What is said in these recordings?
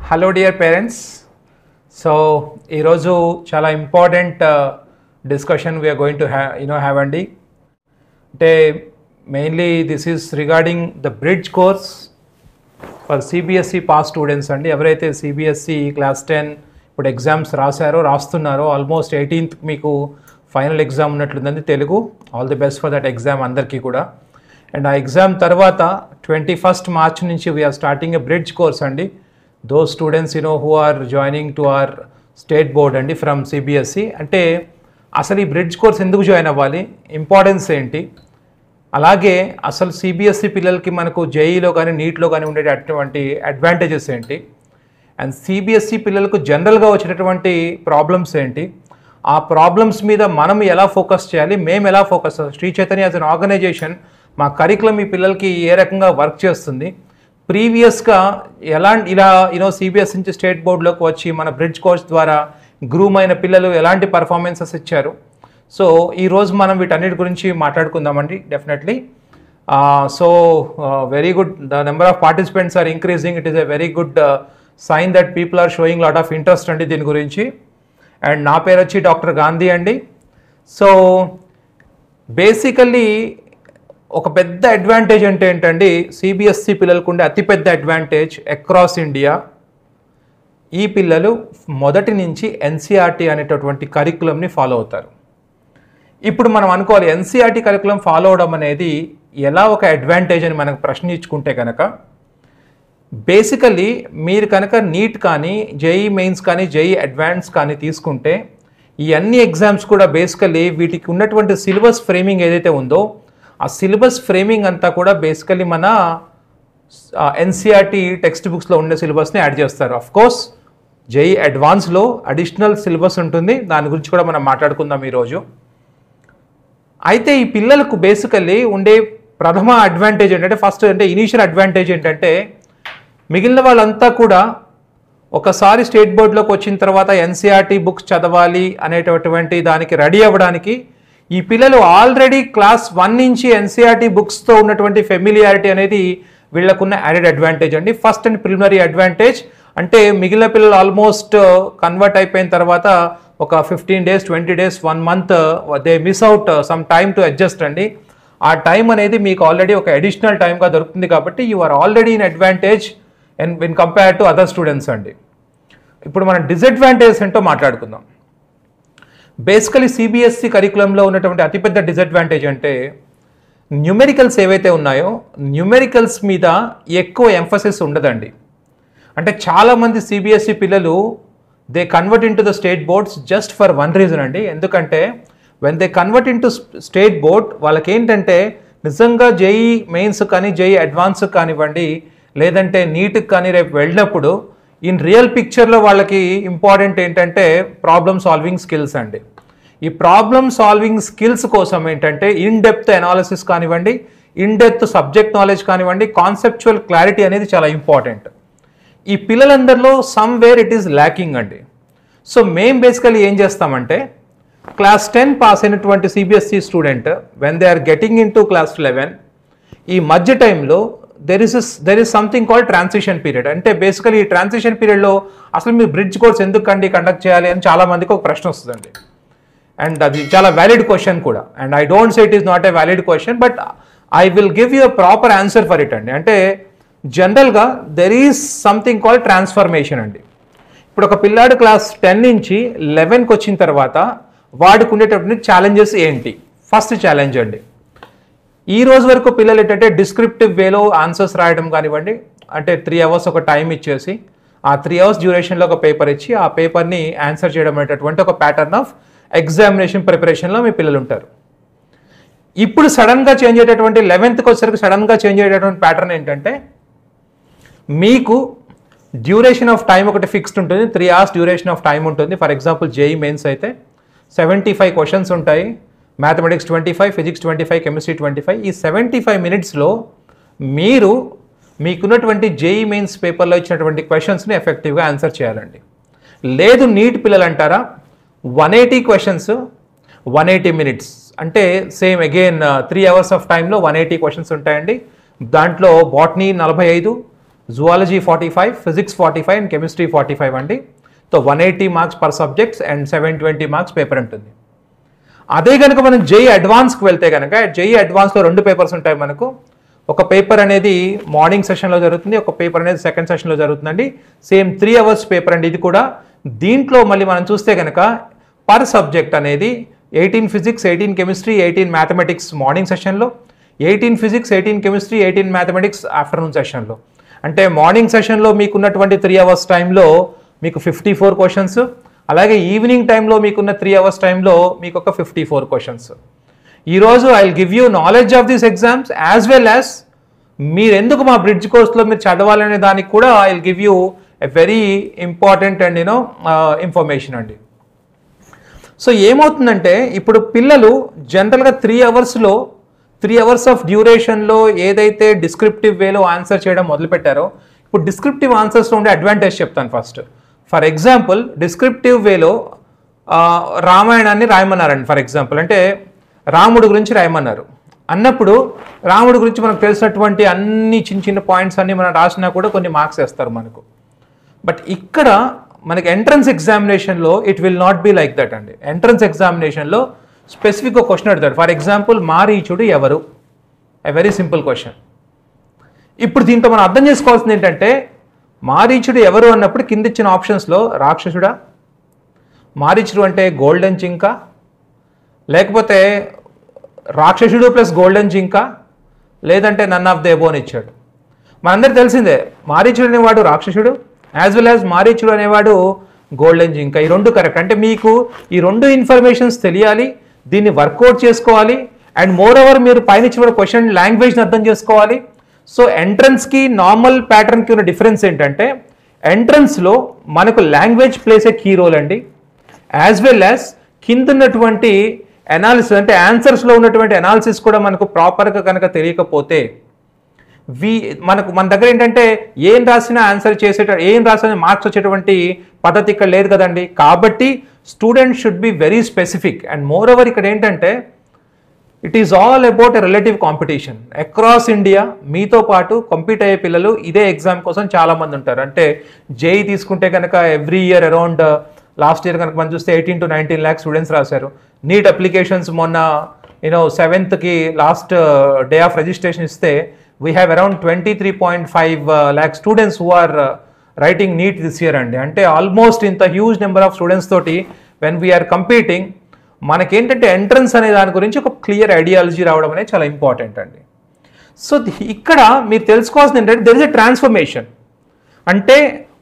Hello dear parents. So ఈరోజు చాలా important discussion we are going to have అండి. అంటే mainly this is regarding the bridge course for CBSE pass students అండి. ఎవరైతే CBSE class 10 ఇప్పుడు exams రాస్తున్నారో almost 18th మీకు final exam ఉన్నట్లుందండి Telugu. All the best for that exam అందరికీ కూడా. అండ్ ఆ ఎగ్జామ్ తర్వాత 21st March నుంచి we're starting a bridge course అండి. Those students who are joining to our state board అండి from CBSE. అంటే అసలు ఈ బ్రిడ్జ్ కోర్స్ ఎందుకు జాయిన్ అవ్వాలి, ఇంపార్టెన్స్ ఏంటి, అలాగే అసలు సిబిఎస్ఈ పిల్లలకి మనకు జేఈలో కానీ నీట్లో కానీ ఉండేటటువంటి అడ్వాంటేజెస్ ఏంటి, అండ్ సిబిఎస్ఈ పిల్లలకు జనరల్గా వచ్చేటటువంటి ప్రాబ్లమ్స్ ఏంటి, ఆ ప్రాబ్లమ్స్ మీద మనం ఎలా ఫోకస్ చేయాలి, మేము ఎలా focus, Sri Chaitanya as an organisation మా కరికులం ఈ పిల్లలకి ఏ రకంగా వర్క్ చేస్తుంది, ప్రీవియస్గా ఇలా సిబిఎస్ నుంచి స్టేట్ బోర్డులోకి వచ్చి మన బ్రిడ్జ్ కోర్స్ ద్వారా గ్రూమ్ అయిన పిల్లలు ఎలాంటి పర్ఫార్మెన్సెస్ ఇచ్చారు. సో ఈరోజు మనం వీటన్నిటి గురించి మాట్లాడుకుందామండి definitely. So very good, the number of participants are increasing. It is a very good sign that people are showing lot of interest అండి దీని గురించి. అండ్ నా పేరు వచ్చి డాక్టర్ గాంధీ అండి. సో బేసికల్లీ ఒక పెద్ద అడ్వాంటేజ్ అంటే ఏంటండి, సిబిఎస్ఈ పిల్లలకు ఉండే అతిపెద్ద అడ్వాంటేజ్ అక్రాస్ ఇండియా, ఈ పిల్లలు మొదటి నుంచి ఎన్సీఆర్టీ అనేటటువంటి కరికులంని ఫాలో అవుతారు. ఇప్పుడు మనం అనుకోవాలి ఎన్సీఆర్టీ కరికులం ఫాలో అవడం అనేది ఎలా ఒక అడ్వాంటేజ్ అని మనకు ప్రశ్నించుకుంటే కనుక, బేసికల్లీ మీరు కనుక నీట్ కానీ జేఈ మెయిన్స్ కానీ జేఈ అడ్వాన్స్ కానీ తీసుకుంటే ఈ అన్ని ఎగ్జామ్స్ కూడా బేసికల్లీ వీటికి ఉన్నటువంటి సిలబస్ ఫ్రేమింగ్ ఏదైతే ఉందో ఆ సిలబస్ ఫ్రేమింగ్ అంతా కూడా బేసికలీ మన ఎన్సీఆర్టీ టెక్స్ట్ బుక్స్లో ఉండే సిలబస్ని యాడ్ చేస్తారు. అఫ్ కోర్స్ జేఈ అడ్వాన్స్లో అడిషనల్ సిలబస్ ఉంటుంది, దాని గురించి కూడా మనం మాట్లాడుకుందాం ఈరోజు. అయితే ఈ పిల్లలకు బేసికల్లీ ఉండే ప్రథమ అడ్వాంటేజ్ ఏంటంటే, ఫస్ట్ అంటే ఇనీషియల్ అడ్వాంటేజ్ ఏంటంటే, మిగిలిన వాళ్ళంతా కూడా ఒకసారి స్టేట్ బోర్డులోకి వచ్చిన తర్వాత ఎన్సీఆర్టీ బుక్స్ చదవాలి అనేటటువంటి దానికి రెడీ అవ్వడానికి ఈ పిల్లలు ఆల్రెడీ క్లాస్ 1 నుంచి ఎన్సీఆర్టీ బుక్స్తో ఉన్నటువంటి ఫెమిలియారిటీ అనేది వీళ్ళకున్న యాడెడ్ అడ్వాంటేజ్ అండి. ఫస్ట్ అండ్ ప్రిలిమినరీ అడ్వాంటేజ్ అంటే మిగిలిన పిల్లలు ఆల్మోస్ట్ కన్వర్ట్ అయిపోయిన తర్వాత ఒక 15 days 20 days 1 month they miss out some time to adjust అండి. ఆ టైం అనేది మీకు ఆల్రెడీ ఒక అడిషనల్ టైంగా దొరుకుతుంది కాబట్టి you are already in advantage in compare to other students అండి. ఇప్పుడు మనం డిసడ్వాంటేజ్ ఏంటో మాట్లాడుకుందాం. బేసికలీ సిబిఎస్ఈ కరికులంలో ఉన్నటువంటి అతిపెద్ద డిసడ్వాంటేజ్ అంటే న్యూమెరికల్స్ ఏవైతే ఉన్నాయో న్యూమెరికల్స్ మీద ఎక్కువ ఎంఫసిస్ ఉండదండి. అంటే చాలామంది సిబిఎస్ఈ పిల్లలు they convert in to the state boards just for one reason అండి. ఎందుకంటే when they convert in to state board వాళ్ళకి ఏంటంటే నిజంగా జేఈ మెయిన్స్ కానీ జేఈ అడ్వాన్స్ కానివ్వండి లేదంటే నీట్కి కానీ రేపు వెళ్ళినప్పుడు ఇన్ రియల్ పిక్చర్లో వాళ్ళకి ఇంపార్టెంట్ ఏంటంటే ప్రాబ్లమ్ సాల్వింగ్ స్కిల్స్ అండి. ఈ ప్రాబ్లమ్ సాల్వింగ్ స్కిల్స్ కోసం ఏంటంటే ఇన్ డెప్త్ అనాలిసిస్ కానివ్వండి, ఇన్ డెప్త్ సబ్జెక్ట్ నాలెడ్జ్ కానివ్వండి, కాన్సెప్చువల్ క్లారిటీ అనేది చాలా ఇంపార్టెంట్. ఈ పిల్లలందరిలో సమ్వేర్ ఇట్ ఈస్ ల్యాకింగ్ అండి. సో మేము బేసికలీ ఏం చేస్తామంటే క్లాస్ 10 పాస్ అయినటువంటి CBSE student when they are getting into class 11 ఈ మధ్య టైంలో there is something called transition period. అంటే బేసికలీ ఈ ట్రాన్సిషన్ పీరియడ్లో అసలు మీరు బ్రిడ్జ్ కోర్స్ ఎందుకు కండక్ట్ చేయాలి అని చాలా మందికి ఒక ప్రశ్న వస్తుందండి. అండ్ అది చాలా వ్యాలిడ్ క్వశ్చన్ కూడా. And I don't say it is not a valid question, but I will give you a proper answer for it అండి. అంటే జనరల్గా there is something called transformation అండి. ఇప్పుడు ఒక పిల్లాడు క్లాస్ 10 నుంచి 11కి వచ్చిన తర్వాత వాడికి ఉండేటటువంటి ఛాలెంజెస్ ఏంటి? ఫస్ట్ ఛాలెంజ్ అండి, ఈ రోజు వరకు పిల్లలు ఏంటంటే డిస్క్రిప్టివ్ వేలో ఆన్సర్స్ రాయడం కానివ్వండి, అంటే 3 hours ఒక టైం ఇచ్చేసి ఆ 3 hours డ్యూరేషన్లో ఒక పేపర్ ఇచ్చి ఆ పేపర్ని ఆన్సర్ చేయడం అనేటటువంటి ఒక ప్యాటర్న్ ఆఫ్ ఎగ్జామినేషన్ ప్రిపరేషన్లో మీ పిల్లలు ఉంటారు. ఇప్పుడు సడన్గా చేంజ్ అయ్యేటటువంటి 11th వచ్చేసరికి సడన్గా చేంజ్ అయ్యేటటువంటి ప్యాటర్న్ ఏంటంటే మీకు డ్యూరేషన్ ఆఫ్ టైం ఒకటి ఫిక్స్డ్ ఉంటుంది, 3 hours డ్యూరేషన్ ఆఫ్ టైం ఉంటుంది. ఫర్ ఎగ్జాంపుల్ జేఈ మెయిన్స్ అయితే 75 questions ఉంటాయి, మ్యాథమెటిక్స్ 25, ఫిజిక్స్ 25, కెమిస్ట్రీ 25. ఈ 75 minutesలో మీరు మీకున్నటువంటి జేఈ మెయిన్స్ పేపర్లో ఇచ్చినటువంటి క్వశ్చన్స్ని ఎఫెక్టివ్గా ఆన్సర్ చేయాలండి. లేదు నీట్ పిల్లలు అంటారా 180 questions 180 minutes అంటే సేమ్ అగైన్ 3 hours ఆఫ్ టైంలో 180 questions ఉంటాయండి. దాంట్లో botany 45, zoology 45, physics 45 and chemistry 45 అండి. So 180 marks per subjects and 720 marks paper ఉంటుంది. అదే కనుక మనం జేఈ అడ్వాన్స్కి వెళ్తే కనుక జేఈ అడ్వాన్స్లో 2 పేపర్స్ ఉంటాయి మనకు. ఒక పేపర్ అనేది మార్నింగ్ సెషన్లో జరుగుతుంది, ఒక పేపర్ అనేది సెకండ్ సెషన్లో జరుగుతుందండి. సేమ్ 3 hours పేపర్ అండి ఇది కూడా. దీంట్లో మళ్ళీ మనం చూస్తే కనుక పర్ సబ్జెక్ట్ అనేది 18 ఫిజిక్స్, 18 కెమిస్ట్రీ, 18 మ్యాథమెటిక్స్ మార్నింగ్ సెషన్లో, 18 ఫిజిక్స్, 18 కెమిస్ట్రీ, 18 మ్యాథమెటిక్స్ ఆఫ్టర్నూన్ సెషన్లో. అంటే మార్నింగ్ సెషన్లో మీకున్నటువంటి 3 hours టైంలో మీకు 54 క్వశ్చన్స్, అలాగే ఈవినింగ్ టైంలో మీకున్న 3 hours టైంలో మీకు ఒక 54 క్వశ్చన్స్. ఈరోజు I will give you knowledge of these exams as well as మీరు ఎందుకు మా బ్రిడ్జ్ కోర్స్లో మీరు చదవాలనే దానికి కూడా I will give you a very important and information అండి. సో ఏమవుతుందంటే ఇప్పుడు పిల్లలు జనరల్గా 3 hours ఆఫ్ డ్యూరేషన్లో ఏదైతే డిస్క్రిప్టివ్ వేలో ఆన్సర్ చేయడం మొదలుపెట్టారో, ఇప్పుడు డిస్క్రిప్టివ్ ఆన్సర్స్లో ఉండే అడ్వాంటేజ్ చెప్తాను ఫస్ట్. ఫర్ ఎగ్జాంపుల్ డిస్క్రిప్టివ్ వేలో రామాయణాన్ని రాయమన్నారండి. ఫర్ ఎగ్జాంపుల్ అంటే రాముడు గురించి రాయమన్నారు అన్నప్పుడు రాముడి గురించి మనకు తెలిసినటువంటి అన్ని చిన్న చిన్న పాయింట్స్ అన్ని మనం రాసినా కూడా కొన్ని మార్క్స్ వేస్తారు మనకు. బట్ ఇక్కడ మనకి ఎంట్రన్స్ ఎగ్జామినేషన్లో it will not be like that అండి. ఎంట్రన్స్ ఎగ్జామినేషన్లో స్పెసిఫిక్గా క్వశ్చన్ అడుగుతాడు. ఫర్ ఎగ్జాంపుల్ మారీచుడు ఎవరు, ఎ వెరీ సింపుల్ క్వశ్చన్. ఇప్పుడు దీంట్లో మనం అర్థం చేసుకోవాల్సింది ఏంటంటే మారీచుడు ఎవరు అన్నప్పుడు కింద ఇచ్చిన ఆప్షన్స్లో రాక్షసుడా, మారీచుడు అంటే గోల్డెన్ జింక, లేకపోతే రాక్షసుడు ప్లస్ గోల్డెన్ జింక, లేదంటే నన్ ఆఫ్ ద ఎబో అని ఇచ్చాడు. మనందరికీ తెలిసిందే మారీచుడు అనేవాడు రాక్షసుడు యాజ్ వెల్ యాజ్ మారీచుడు అనేవాడు గోల్డెన్ జింక. ఈ 2 కరెక్ట్. అంటే మీకు ఈ 2 ఇన్ఫర్మేషన్స్ తెలియాలి, దీన్ని వర్కౌట్ చేసుకోవాలి, అండ్ మోర్ ఓవర్ మీరు పైన ఇచ్చిన క్వశ్చన్ లాంగ్వేజ్ని అర్థం చేసుకోవాలి. సో ఎంట్రన్స్కి నార్మల్ ప్యాటర్న్కి ఉన్న డిఫరెన్స్ ఏంటంటే ఎంట్రన్స్లో మనకు లాంగ్వేజ్ ప్లేస్ ఏ కీ రోల్ అండి, యాజ్ వెల్ యాజ్ కింద ఉన్నటువంటి అనాలిసిస్ అంటే ఆన్సర్స్లో ఉన్నటువంటి అనాలిసిస్ కూడా మనకు ప్రాపర్గా కనుక తెలియకపోతే మన దగ్గర ఏంటంటే ఏం రాసినా ఆన్సర్ ఏం రాసినా మార్క్స్ వచ్చేటువంటి పద్ధతి ఇక్కడ లేదు కదండి. కాబట్టి student should be very specific. And more over ఇక్కడ ఏంటంటే it is all about a relative competition across India. మీతో పాటు కంపీట్ అయ్యే పిల్లలు ఇదే ఎగ్జామ్ కోసం చాలామంది ఉంటారు. అంటే జేఈ తీసుకుంటే కనుక every year around last year కనుక మనం చూస్తే 18 to 19 lakhs స్టూడెంట్స్ రాశారు. నీట్ అప్లికేషన్స్ మొన్న 7th last day of registration ఇస్తే we have around 23.5 lakh students who are writing NEET this year అండి. అంటే ఆల్మోస్ట్ ఇంత హ్యూజ్ నెంబర్ ఆఫ్ స్టూడెంట్స్ తోటి వెన్ వీఆర్ కంపీటింగ్ మనకేంటంటే ఎంట్రన్స్ అనే దాని గురించి ఒక క్లియర్ ఐడియాలజీ రావడం అనేది చాలా ఇంపార్టెంట్ అండి. సో ఇక్కడ మీరు తెలుసుకోవాల్సింది ఏంటంటే దెర్ ఇస్ ఎ ట్రాన్స్ఫర్మేషన్. అంటే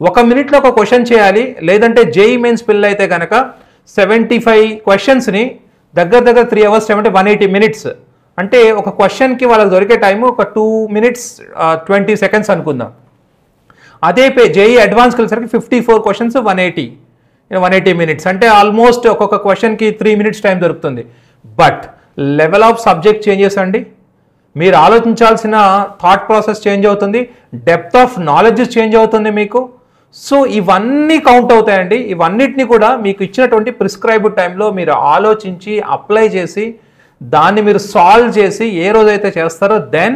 1 minute ఒక క్వశ్చన్ చేయాలి, లేదంటే జేఈ మెయిన్స్ పిల్లలు అయితే కనుక 75 questions దగ్గర 3 hours టైం అంటే 180 minutes. అంటే ఒక క్వశ్చన్కి వాళ్ళకి దొరికే టైము ఒక 2 minutes 20 seconds అనుకుందాం. అదే జేఈ అడ్వాన్స్కి వెళ్ళేసరికి 54 questions 180 minutes. అంటే ఆల్మోస్ట్ ఒక్కొక్క క్వశ్చన్కి 3 minutes టైం దొరుకుతుంది. But level of subject changes అండి, మీరు ఆలోచించాల్సిన థాట్ ప్రాసెస్ చేంజ్ అవుతుంది, డెప్త్ ఆఫ్ నాలెడ్జ్ చేంజ్ అవుతుంది మీకు. సో ఇవన్నీ కౌంట్ అవుతాయండి. ఇవన్నిటిని కూడా మీకు ఇచ్చినటువంటి ప్రిస్క్రైబ్డ్ టైంలో మీరు ఆలోచించి అప్లై చేసి దాన్ని మీరు సాల్వ్ చేసి ఏ రోజైతే చేస్తారో then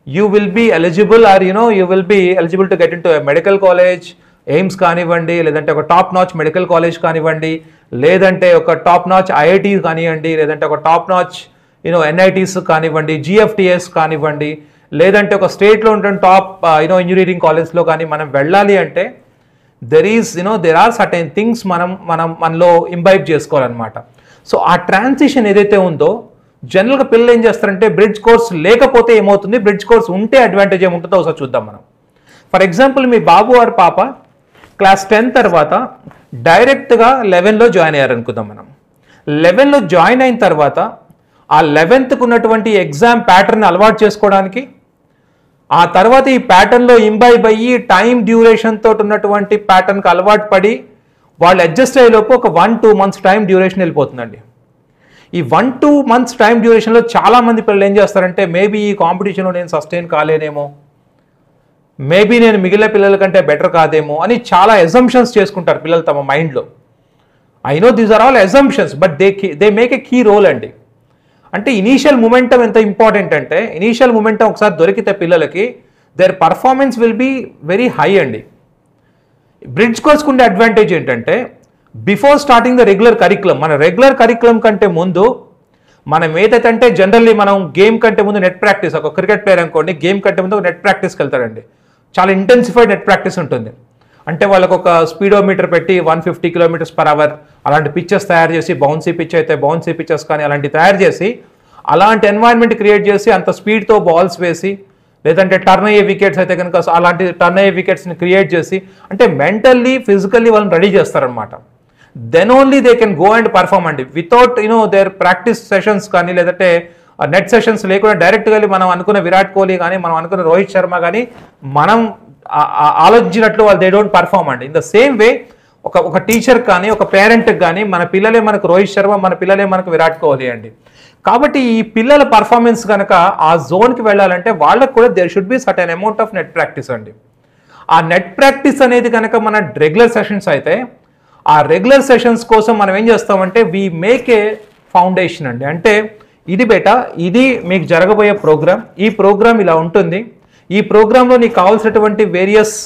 you will be eligible or you will be eligible to get into medical college, AIIMS కానివ్వండి, లేదంటే ఒక టాప్ నాచ్ మెడికల్ కాలేజ్ కానివ్వండి, లేదంటే ఒక టాప్ నాచ్ ఐఐటీ కానివ్వండి, లేదంటే ఒక టాప్ నాచ్ ఎన్ఐటీస్ కానివ్వండి, జిఎఫ్టిఎస్ కానివ్వండి, లేదంటే ఒక స్టేట్లో ఉంటున్న టాప్ ఇంజనీరింగ్ కాలేజ్లో కానీ మనం వెళ్ళాలి అంటే there are certain things మనలో ఇంబైబ్ చేసుకోవాలన్నమాట. సో ఆ ట్రాన్సిషన్ ఏదైతే ఉందో జనరల్గా పిల్లలు ఏం చేస్తారంటే బ్రిడ్జ్ కోర్స్ లేకపోతే ఏమవుతుంది, బ్రిడ్జ్ కోర్స్ ఉంటే అడ్వాంటేజ్ ఏముంటుందో ఒకసారి చూద్దాం మనం. ఫర్ ఎగ్జాంపుల్ మీ బాబు వారి పాప క్లాస్ 10 తర్వాత డైరెక్ట్గా 11లో జాయిన్ అయ్యారనుకుందాం మనం. 11లో జాయిన్ అయిన తర్వాత ఆ 11th ఉన్నటువంటి ఎగ్జామ్ ప్యాటర్న్ అలవాటు చేసుకోవడానికి, ఆ తర్వాత ఈ ప్యాటర్న్లో ఇంబైబ్ అయ్యి టైం డ్యూరేషన్ తోటి ఉన్నటువంటి ప్యాటర్న్కి అలవాటు పడి వాళ్ళు అడ్జస్ట్ అయ్యేలోపు ఒక 1-2 months టైం డ్యూరేషన్ వెళ్ళిపోతుందండి. ఈ 1-2 months టైం డ్యూరేషన్లో చాలామంది పిల్లలు ఏం చేస్తారంటే మేబీ ఈ కాంపిటీషన్లో నేను సస్టైన్ కాలేనేమో, మేబీ నేను మిగిలిన పిల్లల కంటే బెటర్ కాదేమో అని చాలా ఎజంప్షన్స్ చేసుకుంటారు పిల్లలు తమ మైండ్లో. I know these are all assumptions but they make a key role అండి. అంటే ఇనీషియల్ మూమెంటం ఎంత ఇంపార్టెంట్ అంటే ఇనీషియల్ మూమెంటం ఒకసారి దొరికితే పిల్లలకి their performance will be very high అండి. బ్రిడ్జ్ కోర్స్కి ఉండే అడ్వాంటేజ్ ఏంటంటే before starting the regular curriculum, మన రెగ్యులర్ కరికులం కంటే ముందు మనం ఏదైతే అంటే జనరల్లీ మనం గేమ్ కంటే ముందు నెట్ ప్రాక్టీస్, ఒక క్రికెట్ ప్లేయర్ అనుకోండి గేమ్ కంటే ముందు నెట్ ప్రాక్టీస్కి వెళ్తాడండి. చాలా ఇంటెన్సిఫైడ్ నెట్ ప్రాక్టీస్ ఉంటుంది. అంటే వాళ్ళకు ఒక స్పీడోమీటర్ పెట్టి 150 km/h అలాంటి పిచ్చెస్ తయారు చేసి, బౌన్సీ పిచ్ అయితే బౌన్సీ పిచ్చెస్ కానీ అలాంటివి తయారు చేసి, అలాంటి ఎన్వైర్న్మెంట్ క్రియేట్ చేసి అంత స్పీడ్తో బాల్స్ వేసి, లేదంటే టర్న్ అయ్యే వికెట్స్ అయితే కనుక అలాంటి టర్న్ అయ్యే వికెట్స్ని క్రియేట్ చేసి, అంటే మెంటల్లీ ఫిజికల్లీ వాళ్ళని రెడీ చేస్తారనమాట. Then only they can go and perform అండి. వితౌట్ దేర్ ప్రాక్టీస్ సెషన్స్ కానీ లేదంటే నెట్ సెషన్స్ లేకుండా డైరెక్ట్గా మనం అనుకున్న విరాట్ కోహ్లీ కానీ మనం అనుకున్న రోహిత్ శర్మ కానీ మనం ఆలోచించినట్లు వాళ్ళు దే డోంట్ పర్ఫార్మ్ అండి. ఇన్ ద సేమ్ వే ఒక టీచర్ కానీ ఒక పేరెంట్కి కానీ మన పిల్లలే మనకు రోహిత్ శర్మ, మన పిల్లలే మనకు విరాట్ కోహ్లీ అండి. కాబట్టి ఈ పిల్లల పర్ఫార్మెన్స్ కనుక ఆ జోన్కి వెళ్ళాలంటే వాళ్ళకు కూడా there should be certain amount of net practice అండి. ఆ నెట్ ప్రాక్టీస్ అనేది కనుక మన రెగ్యులర్ సెషన్స్ అయితే, ఆ రెగ్యులర్ సెషన్స్ కోసం మనం ఏం చేస్తామంటే వీ మేక్ ఏ ఫౌండేషన్ అండి. అంటే ఇది బేటా, ఇది మీకు జరగబోయే ప్రోగ్రామ్, ఈ ప్రోగ్రామ్ ఇలా ఉంటుంది, ఈ ప్రోగ్రాంలో నీకు కావాల్సినటువంటి వేరియస్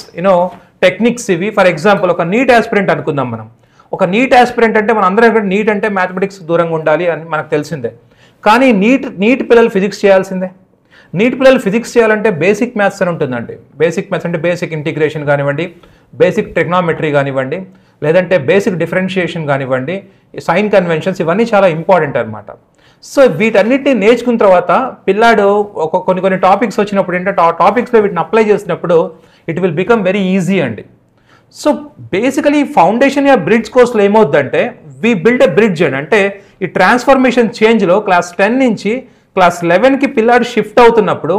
టెక్నిక్స్ ఇవి. ఫర్ ఎగ్జాంపుల్ ఒక నీట్ ఆస్పిరెంట్ అనుకుందాం మనం. ఒక నీట్ ఆస్పిరెంట్ అంటే మన అందరం నీట్ అంటే మ్యాథమెటిక్స్ దూరంగా ఉండాలి అని మనకు తెలిసిందే. కానీ నీట్ పిల్లలు ఫిజిక్స్ చేయాల్సిందే. నీట్ పిల్లలు ఫిజిక్స్ చేయాలంటే బేసిక్ మ్యాథ్స్ అని ఉంటుందండి. బేసిక్ మ్యాథ్స్ అంటే బేసిక్ ఇంటిగ్రేషన్ కానివ్వండి, బేసిక్ ట్రిగ్నామెట్రీ కానివ్వండి, లేదంటే బేసిక్ డిఫరెన్షియేషన్ కానివ్వండి, సైన్ కన్వెన్షన్స్, ఇవన్నీ చాలా ఇంపార్టెంట్ అనమాట. సో వీటన్నిటిని నేర్చుకున్న తర్వాత పిల్లాడు కొన్ని టాపిక్స్ వచ్చినప్పుడు ఏంటంటే ఆ టాపిక్స్లో వీటిని అప్లై చేసినప్పుడు it will become very easy అండి. సో బేసికలీ ఫౌండేషన్ యా బ్రిడ్జ్ కోర్స్లో ఏమవుద్దంటే వీ బిల్డ్ ఎ బ్రిడ్జ్ అండి. అంటే ఈ ట్రాన్స్ఫర్మేషన్ చేంజ్లో క్లాస్ 10 నుంచి క్లాస్ 11కి పిల్లాడు షిఫ్ట్ అవుతున్నప్పుడు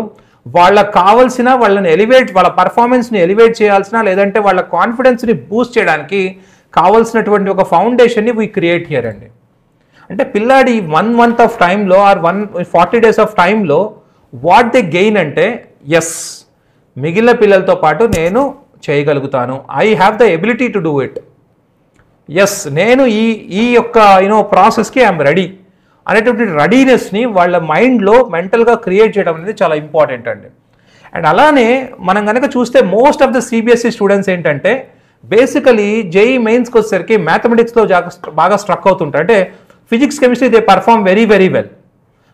వాళ్ళకి కావాల్సిన వాళ్ళని వాళ్ళ పర్ఫార్మెన్స్ని ఎలివేట్ చేయాల్సిన, లేదంటే వాళ్ళ కాన్ఫిడెన్స్ని బూస్ట్ చేయడానికి కావాల్సినటువంటి ఒక ఫౌండేషన్ని వీ క్రియేట్ హియర్ అండి. అంటే పిల్లాడి 1 month ఆఫ్ టైంలో ఆర్ 40 days ఆఫ్ టైంలో వాట్ దే గెయిన్ అంటే, ఎస్ మిగిలిన పిల్లలతో పాటు నేను చేయగలుగుతాను, I have the ability to do it, yes నేను ఈ యొక్క ప్రాసెస్కి ఐఎమ్ రెడీ అనేటువంటి రెడీనెస్ని వాళ్ళ మైండ్లో మెంటల్గా క్రియేట్ చేయడం అనేది చాలా ఇంపార్టెంట్ అండి. అండ్ అలానే మనం కనుక చూస్తే most of the CBSE students ఏంటంటే బేసికలీ జేఈ మెయిన్స్కి వచ్చేసరికి మ్యాథమెటిక్స్లో బాగా స్ట్రక్ అవుతుంటారు. అంటే physics chemistry they perform very very well,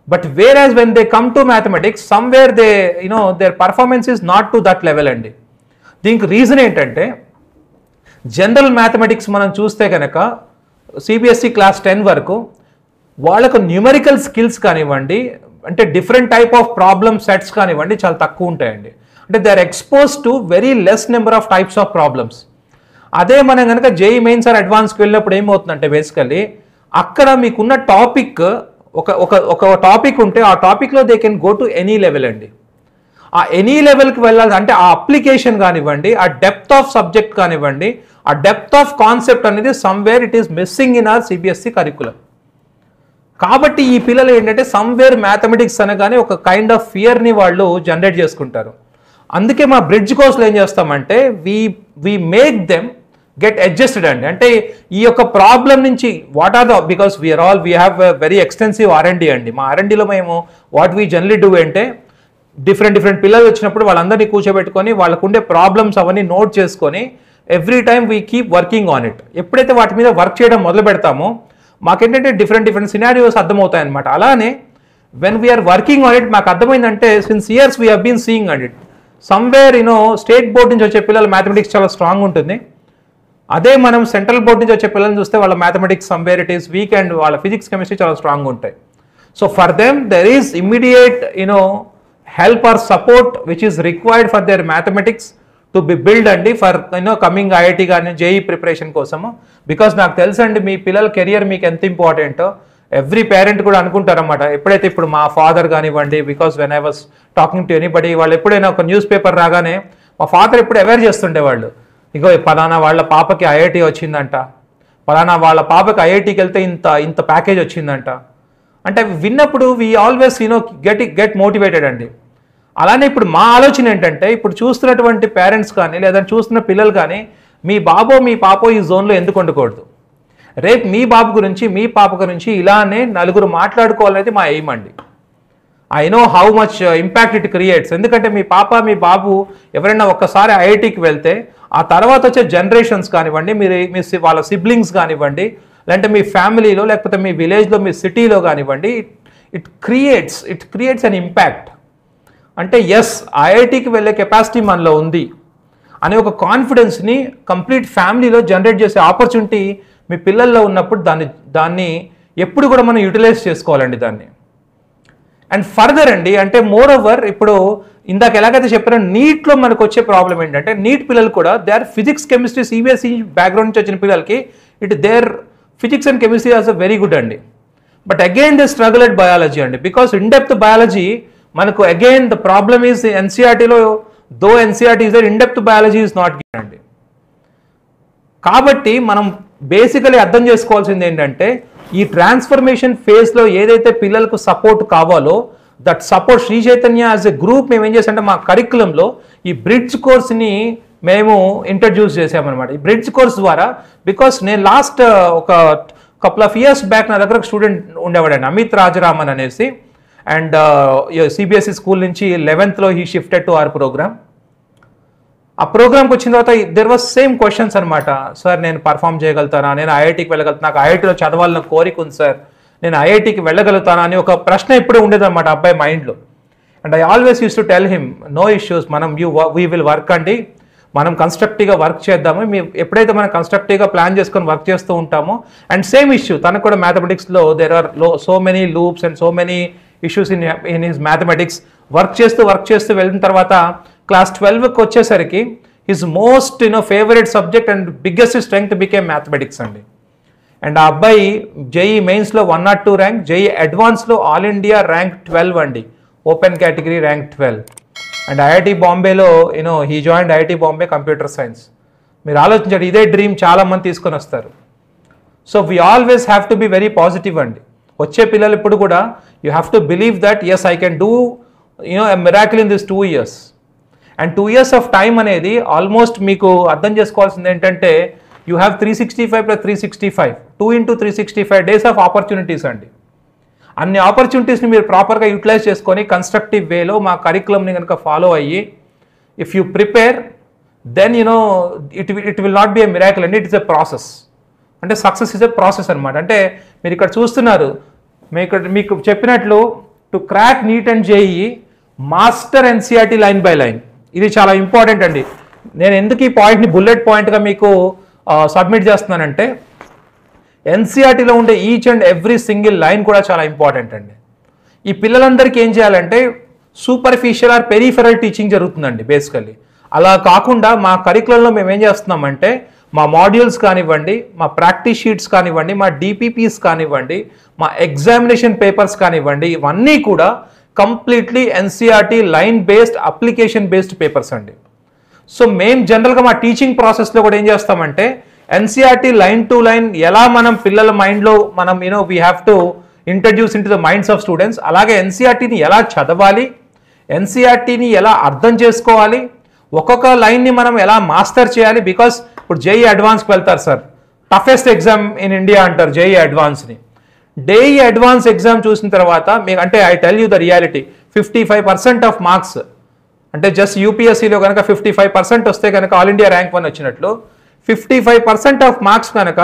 but where as when they come to mathematics somewhere they there performance is not to that level అండి. దీనికి reason ఏంటంటే general mathematics మనం చూస్తే కనుక సిబిఎస్ఈ క్లాస్ 10 వరకు వాళ్ళకు న్యూమరికల్ స్కిల్స్ కానివ్వండి, అంటే different type of problem sets కానివ్వండి చాలా తక్కువ ఉంటాయండి. అంటే they are expose to very less number of types of problems. అదే మనం కనుక జేఈ మెయిన్స్ ఆర్ అడ్వాన్స్కి వెళ్ళినప్పుడు ఏమవుతుందంటే బేసికల్లీ అక్కడ మీకున్న టాపిక్ ఒక టాపిక్ ఉంటే ఆ టాపిక్లో they can go to any level అండి. ఆ ఎనీ లెవెల్కి వెళ్ళాలి అంటే ఆ అప్లికేషన్ కానివ్వండి, ఆ డెప్త్ ఆఫ్ సబ్జెక్ట్ కానివ్వండి, ఆ డెప్త్ ఆఫ్ కాన్సెప్ట్ అనేది somewhere it is missing in our CBSE curriculum. కాబట్టి ఈ పిల్లలు ఏంటంటే సమ్వేర్ మ్యాథమెటిక్స్ అనగానే ఒక కైండ్ ఆఫ్ ఫియర్ని వాళ్ళు జనరేట్ చేసుకుంటారు. అందుకే మా బ్రిడ్జ్ కోర్స్లో ఏం చేస్తామంటే we make them get adjusted అండి. అంటే ఈ యొక్క ప్రాబ్లం నుంచి what are the because we have very extensive R&D అండి. మా R&Dలో మేము వాట్ వీ జనరలీ డూ అంటే డిఫరెంట్ పిల్లలు వచ్చినప్పుడు వాళ్ళందరినీ కూర్చోబెట్టుకొని వాళ్ళకుండే ప్రాబ్లమ్స్ అవన్నీ నోట్ చేసుకొని every time we keep working on it. ఎప్పుడైతే వాటి మీద వర్క్ చేయడం మొదలు పెడతామో మాకేంటంటే డిఫరెంట్ సినారియోస్ అర్థమవుతాయి అనమాట. అలానే when we are working on it మాకు అర్థమైందంటే since years we have been seeing and it somewhere state board నుంచి వచ్చే పిల్లలు మ్యాథమెటిక్స్ చాలా స్ట్రాంగ్ ఉంటుంది. అదే మనం సెంట్రల్ బోర్డ్ నుంచి వచ్చే పిల్లల్ని చూస్తే వాళ్ళ mathematics somewhere it is week and వాళ్ళ ఫిజిక్స్ కెమిస్ట్రీ చాలా స్ట్రాంగ్ ఉంటాయి. So for them there is immediate help or support which is required for their mathematics to be built అండి ఫర్ కమింగ్ ఐఐటి కానీ జేఈ ప్రిపరేషన్ కోసము. Because నాకు తెలుసు అండి మీ పిల్లల కెరియర్ మీకు ఎంత ఇంపార్టెంటో ఎవ్రీ పేరెంట్ కూడా అనుకుంటారన్నమాట. ఎప్పుడైతే ఇప్పుడు మా ఫాదర్ కానివ్వండి, because when I was talking to anybody, వాళ్ళు ఎప్పుడైనా ఒక న్యూస్ పేపర్ రాగానే మా ఫాదర్ ఎప్పుడు అవేర్ చేస్తుండేవాళ్ళు, ఇగో పలానా వాళ్ళ పాపకి ఐఐటి వచ్చిందంట, పలానా వాళ్ళ పాపకి ఐఐటికి వెళ్తే ఇంత ప్యాకేజ్ వచ్చిందంట. అంటే విన్నప్పుడు వీ ఆల్వేస్ గెట్ మోటివేటెడ్ అండి. అలానే ఇప్పుడు మా ఆలోచన ఏంటంటే ఇప్పుడు చూస్తున్నటువంటి పేరెంట్స్ కానీ లేదా చూస్తున్న పిల్లలు కానీ మీ పాపో ఈ జోన్లో ఎందుకు ఉండకూడదు, రేపు మీ బాబు గురించి మీ పాప గురించి ఇలానే నలుగురు మాట్లాడుకోవాలనేది మా ఎయిమ్ అండి. I know how much impact it creates. ఎందుకంటే మీ పాప మీ బాబు ఎవరైనా ఒక్కసారి ఐఐటికి వెళ్తే ఆ తర్వాత వచ్చే జనరేషన్స్ కానివ్వండి, మీ వాళ్ళ సిబ్లింగ్స్ కానివ్వండి, లేదంటే మీ ఫ్యామిలీలో లేకపోతే మీ విలేజ్లో మీ సిటీలో కానివ్వండి, ఇట్ క్రియేట్స్ అన్ ఇంపాక్ట్. అంటే ఎస్, ఐఐటికి వెళ్ళే కెపాసిటీ మనలో ఉంది అనే ఒక కాన్ఫిడెన్స్ని కంప్లీట్ ఫ్యామిలీలో జనరేట్ చేసే ఆపర్చునిటీ మీ పిల్లల్లో ఉన్నప్పుడు దాన్ని ఎప్పుడు కూడా మనం యూటిలైజ్ చేసుకోవాలండి దాన్ని. అండ్ ఫర్దర్ అండి, అంటే మోర్ ఓవర్ ఇప్పుడు ఇందాక ఎలాగైతే చెప్పారో నీట్లో మనకు వచ్చే ప్రాబ్లం ఏంటంటే, నీట్ పిల్లలు కూడా they are physics chemistry CBSE background నుంచి వచ్చిన పిల్లలకి their physics and chemistry also very good అండి. But again they struggle at biology అండి, బికాస్ ఇన్ డెప్త్ బయాలజీ మనకు అగైన్ ద ప్రాబ్లమ్ ఈజ్ ఎన్సీఆర్టీలో though NCERT is there, in depth biology is not given అండి. కాబట్టి మనం basically అర్థం చేసుకోవాల్సింది ఏంటంటే, ఈ ట్రాన్స్ఫర్మేషన్ ఫేజ్లో ఏదైతే పిల్లలకు సపోర్ట్ కావాలో that support Shri Chaitanya as a group మేము ఏం చేసామంటే మా కరికులంలో ఈ బ్రిడ్జ్ కోర్స్ని మేము ఇంట్రడ్యూస్ చేసామన్నమాట. ఈ బ్రిడ్జ్ కోర్స్ ద్వారా, బికాస్ నేను లాస్ట్ ఒక కపుల్ ఆఫ్ ఇయర్స్ బ్యాక్ నా దగ్గర స్టూడెంట్ ఉండేవాడండి అమిత్ రాజరామన్ అనేసి, అండ్ సిబిఎస్ఈ స్కూల్ నుంచి 11th he shifted to our programme. ఆ ప్రోగ్రామ్కి వచ్చిన తర్వాత దెర్ వాజ్ సేమ్ క్వశ్చన్స్ అనమాట. సార్ నేను పర్ఫామ్ చేయగలుగుతానా, నేను ఐఐటికి వెళ్ళగలుగుతాను, నాకు ఐఐటిలో చదవాలని కోరిక ఉంది సార్, నేను ఐఐటికి వెళ్ళగలుగుతానా అని ఒక ప్రశ్న ఎప్పుడూ ఉండేదన్నమాట అబ్బాయి మైండ్లో. And I always use to tell him, no issues, we will work అండి, మనం కన్స్ట్రక్టివ్గా వర్క్ చేద్దాము. ఎప్పుడైతే మనం కన్స్ట్రక్టివ్గా ప్లాన్ చేసుకొని వర్క్ చేస్తూ ఉంటామో, అండ్ సేమ్ ఇష్యూ తనకు కూడా మ్యాథమెటిక్స్లో there are so many loops and so many issues in his mathematics. Work చేస్తూ వెళ్ళిన తర్వాత క్లాస్ 12కి వచ్చేసరికి his most favourite subject and biggest strength became mathematics అండి. అండ్ ఆ అబ్బాయి జేఈ మెయిన్స్లో 102 ర్యాంక్, జేఈ అడ్వాన్స్లో ఆల్ ఇండియా ర్యాంక్ 12 అండి, open category rank 12. And IIT బాంబేలో he joined IIT Bombay computer science. మీరు ఆలోచించండి, ఇదే డ్రీమ్ చాలామంది తీసుకొని వస్తారు. So we always have to be very positive అండి. వచ్చే పిల్లలు ఇప్పుడు కూడా you have to believe that yes I can do a miracle in this 2 years. And 2 years of time అనేది ఆల్మోస్ట్ మీకు అర్థం చేసుకోవాల్సింది ఏంటంటే, you have 365 + 365 2 × 365 days of opportunities అండి. అన్ని ఆపర్చునిటీస్ని మీరు ప్రాపర్గా యూటిలైజ్ చేసుకొని కన్స్ట్రక్టివ్ వేలో మా కరికులంని కనుక ఫాలో అయ్యి if you prepare then it will not be a miracle అండి, ఇట్ ఇస్ ఎ ప్రాసెస్. అంటే సక్సెస్ ఇస్ ఎ ప్రాసెస్ అనమాట. అంటే మీరు ఇక్కడ చూస్తున్నారు, మీకు చెప్పినట్లు to crack NEET and JEE master NCERT line by line, ఇది చాలా ఇంపార్టెంట్ అండి. నేను ఎందుకు ఈ పాయింట్ని బుల్లెట్ పాయింట్గా మీకు సబ్మిట్ చేస్తున్నానంటే, ఎన్సీఆర్టీలో ఉండే each and every single line కూడా చాలా ఇంపార్టెంట్ అండి. ఈ పిల్లలందరికీ ఏం చేయాలంటే సూపర్ఫిషియల్ ఆర్ పెరిఫెరల్ టీచింగ్ జరుగుతుందండి బేసికల్లీ. అలా కాకుండా మా కరికులంలో మేము ఏం చేస్తున్నామంటే, మా మాడ్యూల్స్ కానివ్వండి, మా ప్రాక్టీస్ షీట్స్ కానివ్వండి, మా డిపిపిస్ కానివ్వండి, మా ఎగ్జామినేషన్ పేపర్స్ కానివ్వండి, ఇవన్నీ కూడా completely NCERT line based application based papers అండి. సో మేము జనరల్గా మా టీచింగ్ ప్రాసెస్లో కూడా ఏం చేస్తామంటే, ఎన్సీఆర్టీ లైన్ టు లైన్ ఎలా మనం పిల్లల మైండ్లో మనం we have to introduce in to the minds of students, అలాగే ఎన్సీఆర్టీని ఎలా చదవాలి, ఎన్సీఆర్టీని ఎలా అర్థం చేసుకోవాలి, ఒక్కొక్క లైన్ని మనం ఎలా మాస్టర్ చేయాలి. బికాస్ ఇప్పుడు జేఈ అడ్వాన్స్కి వెళ్తారు sir, toughest exam in India అంటారు జేఈ అడ్వాన్స్ని. జేఈ అడ్వాన్స్ ఎగ్జామ్ చూసిన తర్వాత మీకు అంటే I tell you the reality, 55% of marks అంటే జస్ట్ యూపీఎస్సీలో కనుక 55% వస్తే కనుక ఆల్ ఇండియా ర్యాంక్ 1 వచ్చినట్లు, 55% ఆఫ్ మార్క్స్ కనుక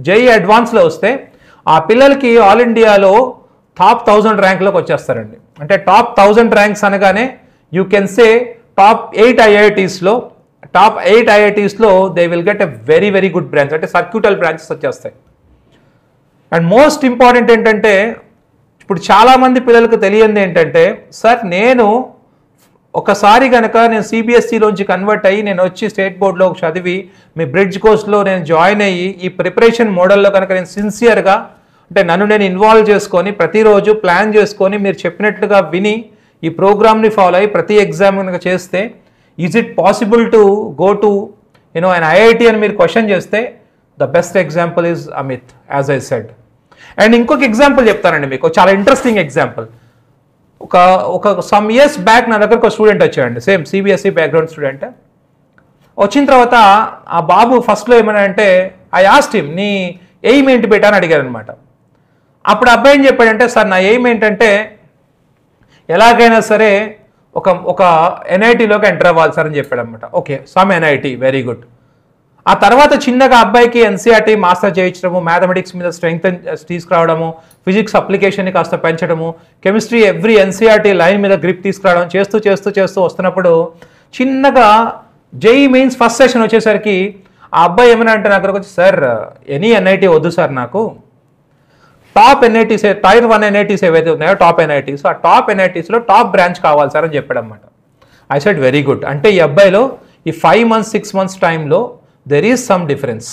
జేఈ అడ్వాన్స్లో వస్తే ఆ పిల్లలకి ఆల్ ఇండియాలో టాప్ 1000 ర్యాంక్లోకి వచ్చేస్తారండి. అంటే టాప్ 1000 ర్యాంక్స్ అనగానే యూ కెన్ సే టాప్ 8 ఐఐటీస్లో they will get a very very good branch, అంటే సర్క్యూటల్ బ్రాంచెస్ వచ్చేస్తాయి. అండ్ మోస్ట్ ఇంపార్టెంట్ ఏంటంటే, ఇప్పుడు చాలామంది పిల్లలకు తెలియంది ఏంటంటే, సార్ నేను ఒకసారి కనుక నేను సిబిఎస్ఈలోంచి కన్వర్ట్ అయ్యి నేను వచ్చి స్టేట్ బోర్డులో చదివి మీ బ్రిడ్జ్ కోర్స్లో నేను జాయిన్ అయ్యి ఈ ప్రిపరేషన్ మోడల్లో కనుక నేను సిన్సియర్గా అంటే నన్ను నేను ఇన్వాల్వ్ చేసుకొని ప్రతిరోజు ప్లాన్ చేసుకొని మీరు చెప్పినట్లుగా విని ఈ ప్రోగ్రామ్ని ఫాలో అయ్యి ప్రతి ఎగ్జామ్ కనుక చేస్తే, is it possible to go to an IIT అని మీరు క్వశ్చన్ చేస్తే the best example is Amit, as I said. And ఇంకొక ఎగ్జాంపుల్ చెప్తానండి మీకు, చాలా ఇంట్రెస్టింగ్ ఎగ్జాంపుల్. ఒక సమ్ ఇయర్స్ బ్యాక్ నా దగ్గరకు ఒక స్టూడెంట్ వచ్చాడండి, సేమ్ సిబిఎస్ఈ బ్యాక్గ్రౌండ్ స్టూడెంట్. వచ్చిన తర్వాత ఆ బాబు ఫస్ట్లో ఏమన్నా అంటే, ఐ ఆస్క్డ్ హిమ్ నీ ఎయిమ్ ఏంటి బేటా అని అడిగారు అనమాట. అప్పుడు అబ్బాయి ఏం చెప్పాడంటే, సార్ నా ఎయిమ్ ఏంటంటే ఎలాగైనా సరే ఒక ఎన్ఐటీలోకి ఎంటర్ అవ్వాలి సార్ అని చెప్పాడు అనమాట. Okay, some NIT, very good. ఆ తర్వాత చిన్నగా అబ్బాయికి ఎన్సీఆర్టీ మాస్టర్ చేయించడము, మ్యాథమెటిక్స్ మీద స్ట్రెంగ్త్ తీసుకురావడము, ఫిజిక్స్ అప్లికేషన్ని కాస్త పెంచడము, కెమిస్ట్రీ ఎవ్రీ ఎన్సీఆర్టీ లైన్ మీద గ్రిప్ తీసుకురావడం చేస్తూ వస్తున్నప్పుడు చిన్నగా జేఈ మెయిన్స్ ఫస్ట్ సెషన్ వచ్చేసరికి ఆ అబ్బాయి ఏమైనా అంటే నా దగ్గరకు వచ్చి, సార్ ఎనీ ఎన్ఐటీ వద్దు సార్, నాకు టాప్ ఎన్ఐటీస్, టైర్ 1 ఎన్ఐటీస్ ఏవైతే ఉన్నాయో టాప్ ఎన్ఐటీస్, ఆ టాప్ ఎన్ఐటీస్లో టాప్ బ్రాంచ్ కావాలి సార్ అని చెప్పాడు అనమాట. I said very good. అంటే ఈ అబ్బాయిలో ఈ 5 months 6 months టైంలో దెర్ ఈజ్ సమ్ డిఫరెన్స్.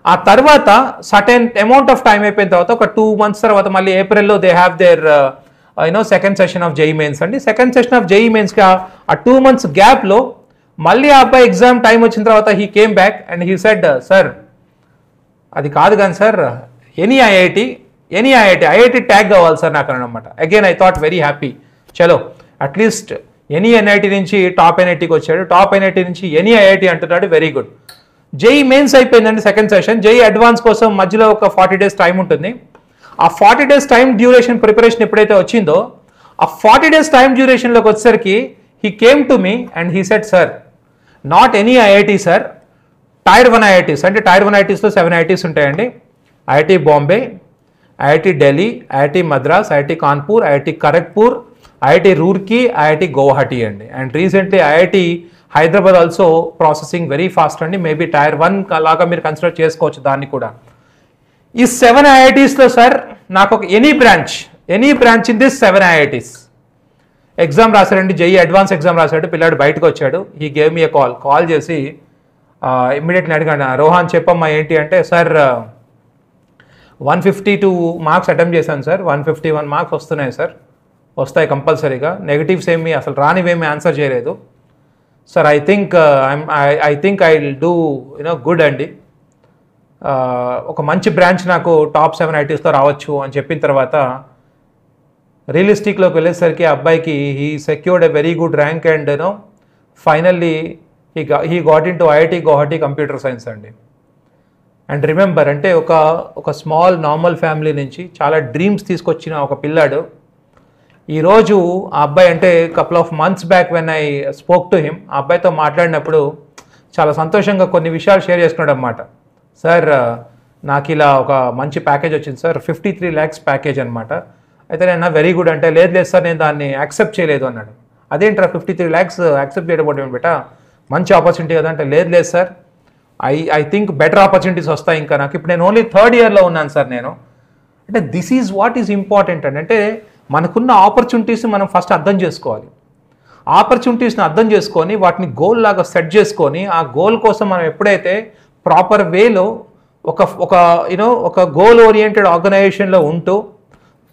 ఆ తర్వాత సర్టెన్ అమౌంట్ ఆఫ్ టైం అయిపోయిన తర్వాత ఒక 2 months తర్వాత మళ్ళీ ఏప్రిల్లో they have their second session of JEE mains అండి. సెకండ్ సెషన్ ఆఫ్ జేఈ మెయిన్స్కి ఆ 2 months గ్యాప్లో మళ్ళీ ఆ అబ్బాయి ఎగ్జామ్ టైం వచ్చిన తర్వాత he came back and he said, sir అది కాదు కానీ సార్ ఎనీ ఐఐటి ట్యాగ్ కావాలి సార్ నాకు అనమాట. Again I thought very happy, చలో అట్లీస్ట్ ఎనీ ఎన్ఐటి నుంచి టాప్ ఎన్ఐటీకి వచ్చాడు, టాప్ ఎన్ఐటి నుంచి ఎనీ ఐఐటి అంటున్నాడు, వెరీ గుడ్. జేఈ మెయిన్స్ అయిపోయిందండి సెకండ్ సెషన్. జేఈ అడ్వాన్స్ కోసం మధ్యలో ఒక 40 days టైం ఉంటుంది. ఆ 40 days టైం డ్యూరేషన్ ప్రిపరేషన్ ఎప్పుడైతే వచ్చిందో ఆ 40 days టైం డ్యూరేషన్లోకి వచ్చేసరికి he came to me and he said, sir not any IIT sir, tier 1 IITs. అంటే టైర్ 1 ఐఐటీస్లో 7 ఐఐటీస్ ఉంటాయండి. IIT Bombay, IIT Delhi, IIT Madras, IIT Kanpur, IIT Kharagpur, IIT Roorkee, IIT Guwahati అండి. And recently IIT Hyderabad also processing very fast అండి. Maybe tier 1 లాగా మీరు consider చేసుకోవచ్చు దాన్ని కూడా. ఈ 7 ఐఐటీస్లో సార్ నాకు ఒక any branch in this 7 IITs exam రాశాడండి. జేఈ అడ్వాన్స్ ఎగ్జామ్ రాశాడు, పిల్లాడు బయటకు వచ్చాడు. He gave me a call చేసి ఇమ్మీడియట్లీ అడిగాను, రోహన్ చెప్పమ్మా ఏంటి అంటే, సార్ 152 marks అటెంప్ట్ చేశాను సార్, 151 marks వస్తున్నాయి సార్, వస్తాయి కంపల్సరీగా, నెగిటివ్స్ ఏమి అసలు రానివేమి ఆన్సర్ చేయలేదు sir. I think I will do good అండి, ఒక మంచి బ్రాంచ్ నాకు టాప్ 7 ఐటీస్తో రావచ్చు అని చెప్పిన తర్వాత రియలిస్టిక్లోకి వెళ్ళేసరికి అబ్బాయికి he secured a very good rank and finally he got in to IIT Guwahati computer science అండి. అండ్ రిమెంబర్, అంటే ఒక స్మాల్ నార్మల్ ఫ్యామిలీ నుంచి చాలా డ్రీమ్స్ తీసుకొచ్చిన ఒక పిల్లాడు ఈరోజు ఆ అబ్బాయి, అంటే couple of months back when I spoke to him, ఆ అబ్బాయితో మాట్లాడినప్పుడు చాలా సంతోషంగా కొన్ని విషయాలు షేర్ చేసుకున్నాడు అన్నమాట. సార్ నాకు ఇలా ఒక మంచి ప్యాకేజ్ వచ్చింది సార్, 53 lakhs ప్యాకేజ్ అనమాట. అయితే నేను వెరీ గుడ్ అంటే, లేదు సార్ నేను దాన్ని యాక్సెప్ట్ చేయలేదు అన్నాడు. అదేంట్రా 53 lakhs యాక్సెప్ట్ చేయడం బేటా, మంచి ఆపర్చునిటీ కదా అంటే, లేదు sir I think better opportunities వస్తాయి ఇంకా నాకు, ఇప్పుడు నేను ఓన్లీ 3rd yearలో ఉన్నాను సార్ నేను. అంటే this is what is important అండి. అంటే మనకున్న ఆపర్చునిటీస్ని మనం ఫస్ట్ అర్థం చేసుకోవాలి. ఆపర్చునిటీస్ని అర్థం చేసుకొని వాటిని గోల్ లాగా సెట్ చేసుకొని ఆ గోల్ కోసం మనం ఎప్పుడైతే ప్రాపర్ వేలో ఒక గోల్ ఓరియంటెడ్ ఆర్గనైజేషన్లో ఉంటూ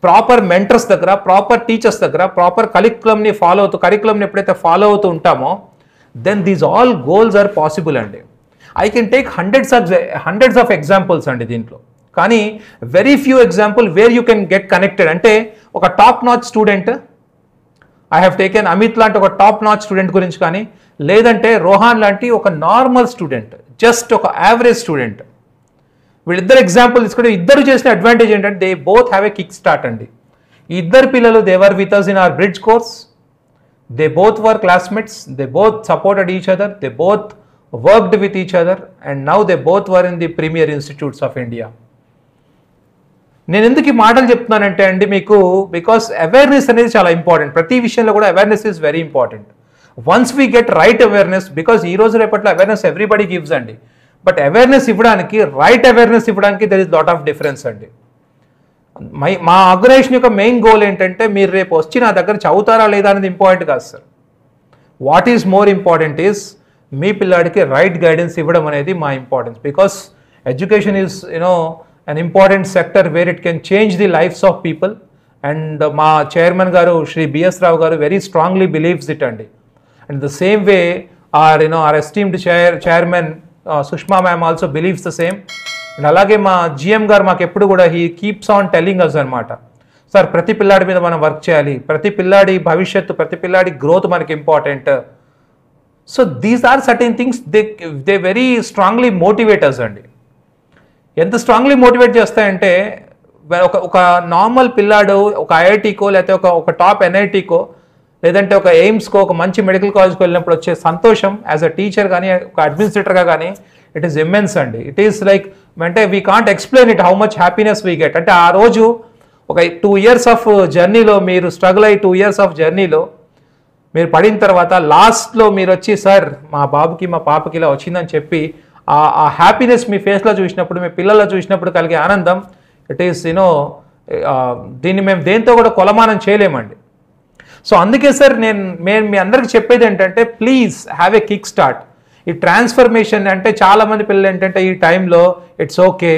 ప్రాపర్ మెంటర్స్ దగ్గర, ప్రాపర్ టీచర్స్ దగ్గర, ప్రాపర్ కరికులంని ఎప్పుడైతే ఫాలో అవుతూ ఉంటామో then these all goals are possible అండి. I can take hundreds of examples అండి దీంట్లో, కానీ very few example where you can get connected. అంటే ఒక top notch student, I have taken Amit లాంటి ఒక టాప్ నాచ్ స్టూడెంట్ గురించి, కానీ లేదంటే రోహాన్ లాంటి ఒక నార్మల్ స్టూడెంట్, జస్ట్ ఒక యావరేజ్ స్టూడెంట్, వీళ్ళిద్దరు ఎగ్జాంపుల్ తీసుకుంటే ఇద్దరు చేసిన అడ్వాంటేజ్ ఏంటంటే they both have a kick start అండి. ఈ ఇద్దరు పిల్లలు they were with us in our bridge course, they both were classmates, they both supported each other, they both worked with each other and now they both were in the premier institutes of India. నేను ఎందుకు ఈ మాటలు చెప్తున్నానంటే అండి మీకు, because awareness అనేది చాలా important. ప్రతి విషయంలో కూడా awareness is very important. Once we get right awareness, because ఈ రోజు రేపట్లో అవేర్నెస్ ఎవ్రీబడి గివ్స్ అండి, బట్ అవేర్నెస్ ఇవ్వడానికి, రైట్ అవేర్నెస్ ఇవ్వడానికి there is lot of difference అండి. మా ఆర్గనైజేషన్ యొక్క మెయిన్ గోల్ ఏంటంటే మీరు రేపు వచ్చి నా దగ్గర చదువుతారా లేదా అనేది ఇంపార్టెంట్ కాదు sir. What is more important is మీ పిల్లాడికి రైట్ గైడెన్స్ ఇవ్వడం అనేది మా importance, because education is an important sector where it can change the lives of people, and మా చైర్మన్ గారు శ్రీ బిఎస్ రావు గారు very strongly believes it అండి. And the same way our esteemed chairman Sushma ma'am also believes the same. And అలాగే మా GM గారు మాకు ఎప్పుడు కూడా he keeps on telling us అనమాట, సార్ ప్రతి పిల్లాడి మీద మనం వర్క్ చేయాలి, ప్రతి పిల్లాడి భవిష్యత్తు, ప్రతి పిల్లాడి గ్రోత్ మనకి important. So these are certain things they very strongly motivate us అండి. ఎంత స్ట్రాంగ్లీ మోటివేట్ చేస్తాయంటే ఒక నార్మల్ పిల్లాడు ఒక ఐఐటీకో లేకపోతే ఒక టాప్ ఎన్ఐటీకో లేదంటే ఒక ఎయిమ్స్కో ఒక మంచి మెడికల్ కాలేజ్కి వెళ్ళినప్పుడు వచ్చే సంతోషం యాజ్ అ టీచర్ కానీ ఒక అడ్మినిస్ట్రేటర్గా కానీ ఇట్ ఈస్ ఇమ్మెన్స్ అండి. ఇట్ ఈస్ లైక్ అంటే we can't explain it how much happiness we get. అంటే ఆ రోజు ఒక 2 years ఆఫ్ జర్నీలో మీరు స్ట్రగుల్ అయ్యి 2 years ఆఫ్ జర్నీలో మీరు పడిన తర్వాత లాస్ట్లో మీరు వచ్చి సార్ మా బాబుకి మా పాపకి ఇలా వచ్చిందని చెప్పి ఆ హ్యాపీనెస్ మీ ఫేస్లో చూసినప్పుడు మీ పిల్లల్లో చూసినప్పుడు కలిగే ఆనందం ఇట్ ఈస్ దీన్ని మేము దేంతో కూడా కొలమానం చేయలేమండి. సో అందుకే సార్ నేను మీ అందరికి చెప్పేది ఏంటంటే please have a kick start. ఈ ట్రాన్స్ఫర్మేషన్ అంటే చాలామంది పిల్లలు ఏంటంటే ఈ టైంలో ఇట్స్ ఓకే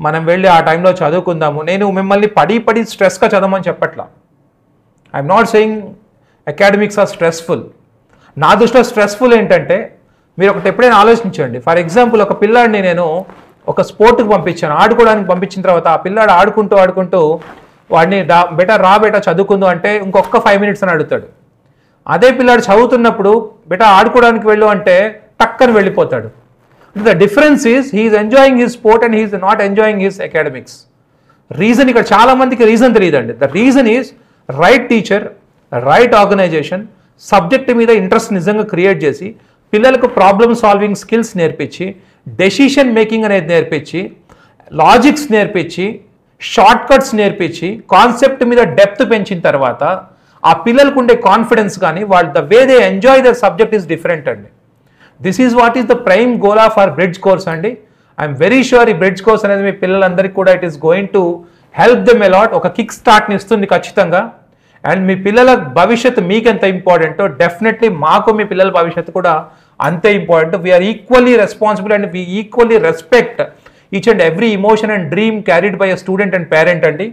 మనం వెళ్ళి ఆ టైంలో చదువుకుందాము. నేను మిమ్మల్ని పడి స్ట్రెస్గా చదవమని చెప్పట్లా. I'm not saying academics are stressful. నా దృష్టిలో స్ట్రెస్ఫుల్ ఏంటంటే మీరు ఒకటి ఎప్పుడైనా ఆలోచించండి. ఫర్ ఎగ్జాంపుల్ ఒక పిల్లాడిని నేను ఒక స్పోర్ట్కి పంపించాను, ఆడుకోవడానికి పంపించిన తర్వాత ఆ పిల్లాడు ఆడుకుంటూ వాడిని బేటా చదువుకుందు అంటే ఇంకొక 5 minutes అని అడుగుతాడు. అదే పిల్లాడు చదువుతున్నప్పుడు బేటా ఆడుకోవడానికి వెళ్ళు అంటే టక్కని వెళ్ళిపోతాడు. The difference is he is enjoying his sport and he is not enjoying his academics. Reason ఇక్కడ చాలా మందికి రీజన్ తెలియదండి. The reason is right teacher, right organisation, subject మీద ఇంట్రెస్ట్ నిజంగా క్రియేట్ చేసి పిల్లలకు ప్రాబ్లమ్ సాల్వింగ్ స్కిల్స్ నేర్పించి డెసిషన్ మేకింగ్ అనేది నేర్పించి లాజిక్స్ నేర్పించి షార్ట్ కట్స్ నేర్పించి కాన్సెప్ట్ మీద డెప్త్ పెంచిన తర్వాత ఆ పిల్లలకు ఉండే కాన్ఫిడెన్స్ కానీ వాళ్ళు the way they enjoy the subject is different అండి. This is what is the prime goal of our bridge course అండి. ఐఎమ్ వెరీ షూర్ ఈ బ్రిడ్జ్ కోర్స్ అనేది మీ పిల్లలందరికీ కూడా it is going to help them a lot. ఒక kick స్టార్ట్ని ఇస్తుంది ఖచ్చితంగా. And మీ పిల్లల భవిష్యత్తు మీకు ఎంత ఇంపార్టెంటో డెఫినెట్లీ మాకు మీ పిల్లల భవిష్యత్తు కూడా అంతే important. We are equally responsible and we equally respect each and every emotion and dream carried by a student and parent అండి.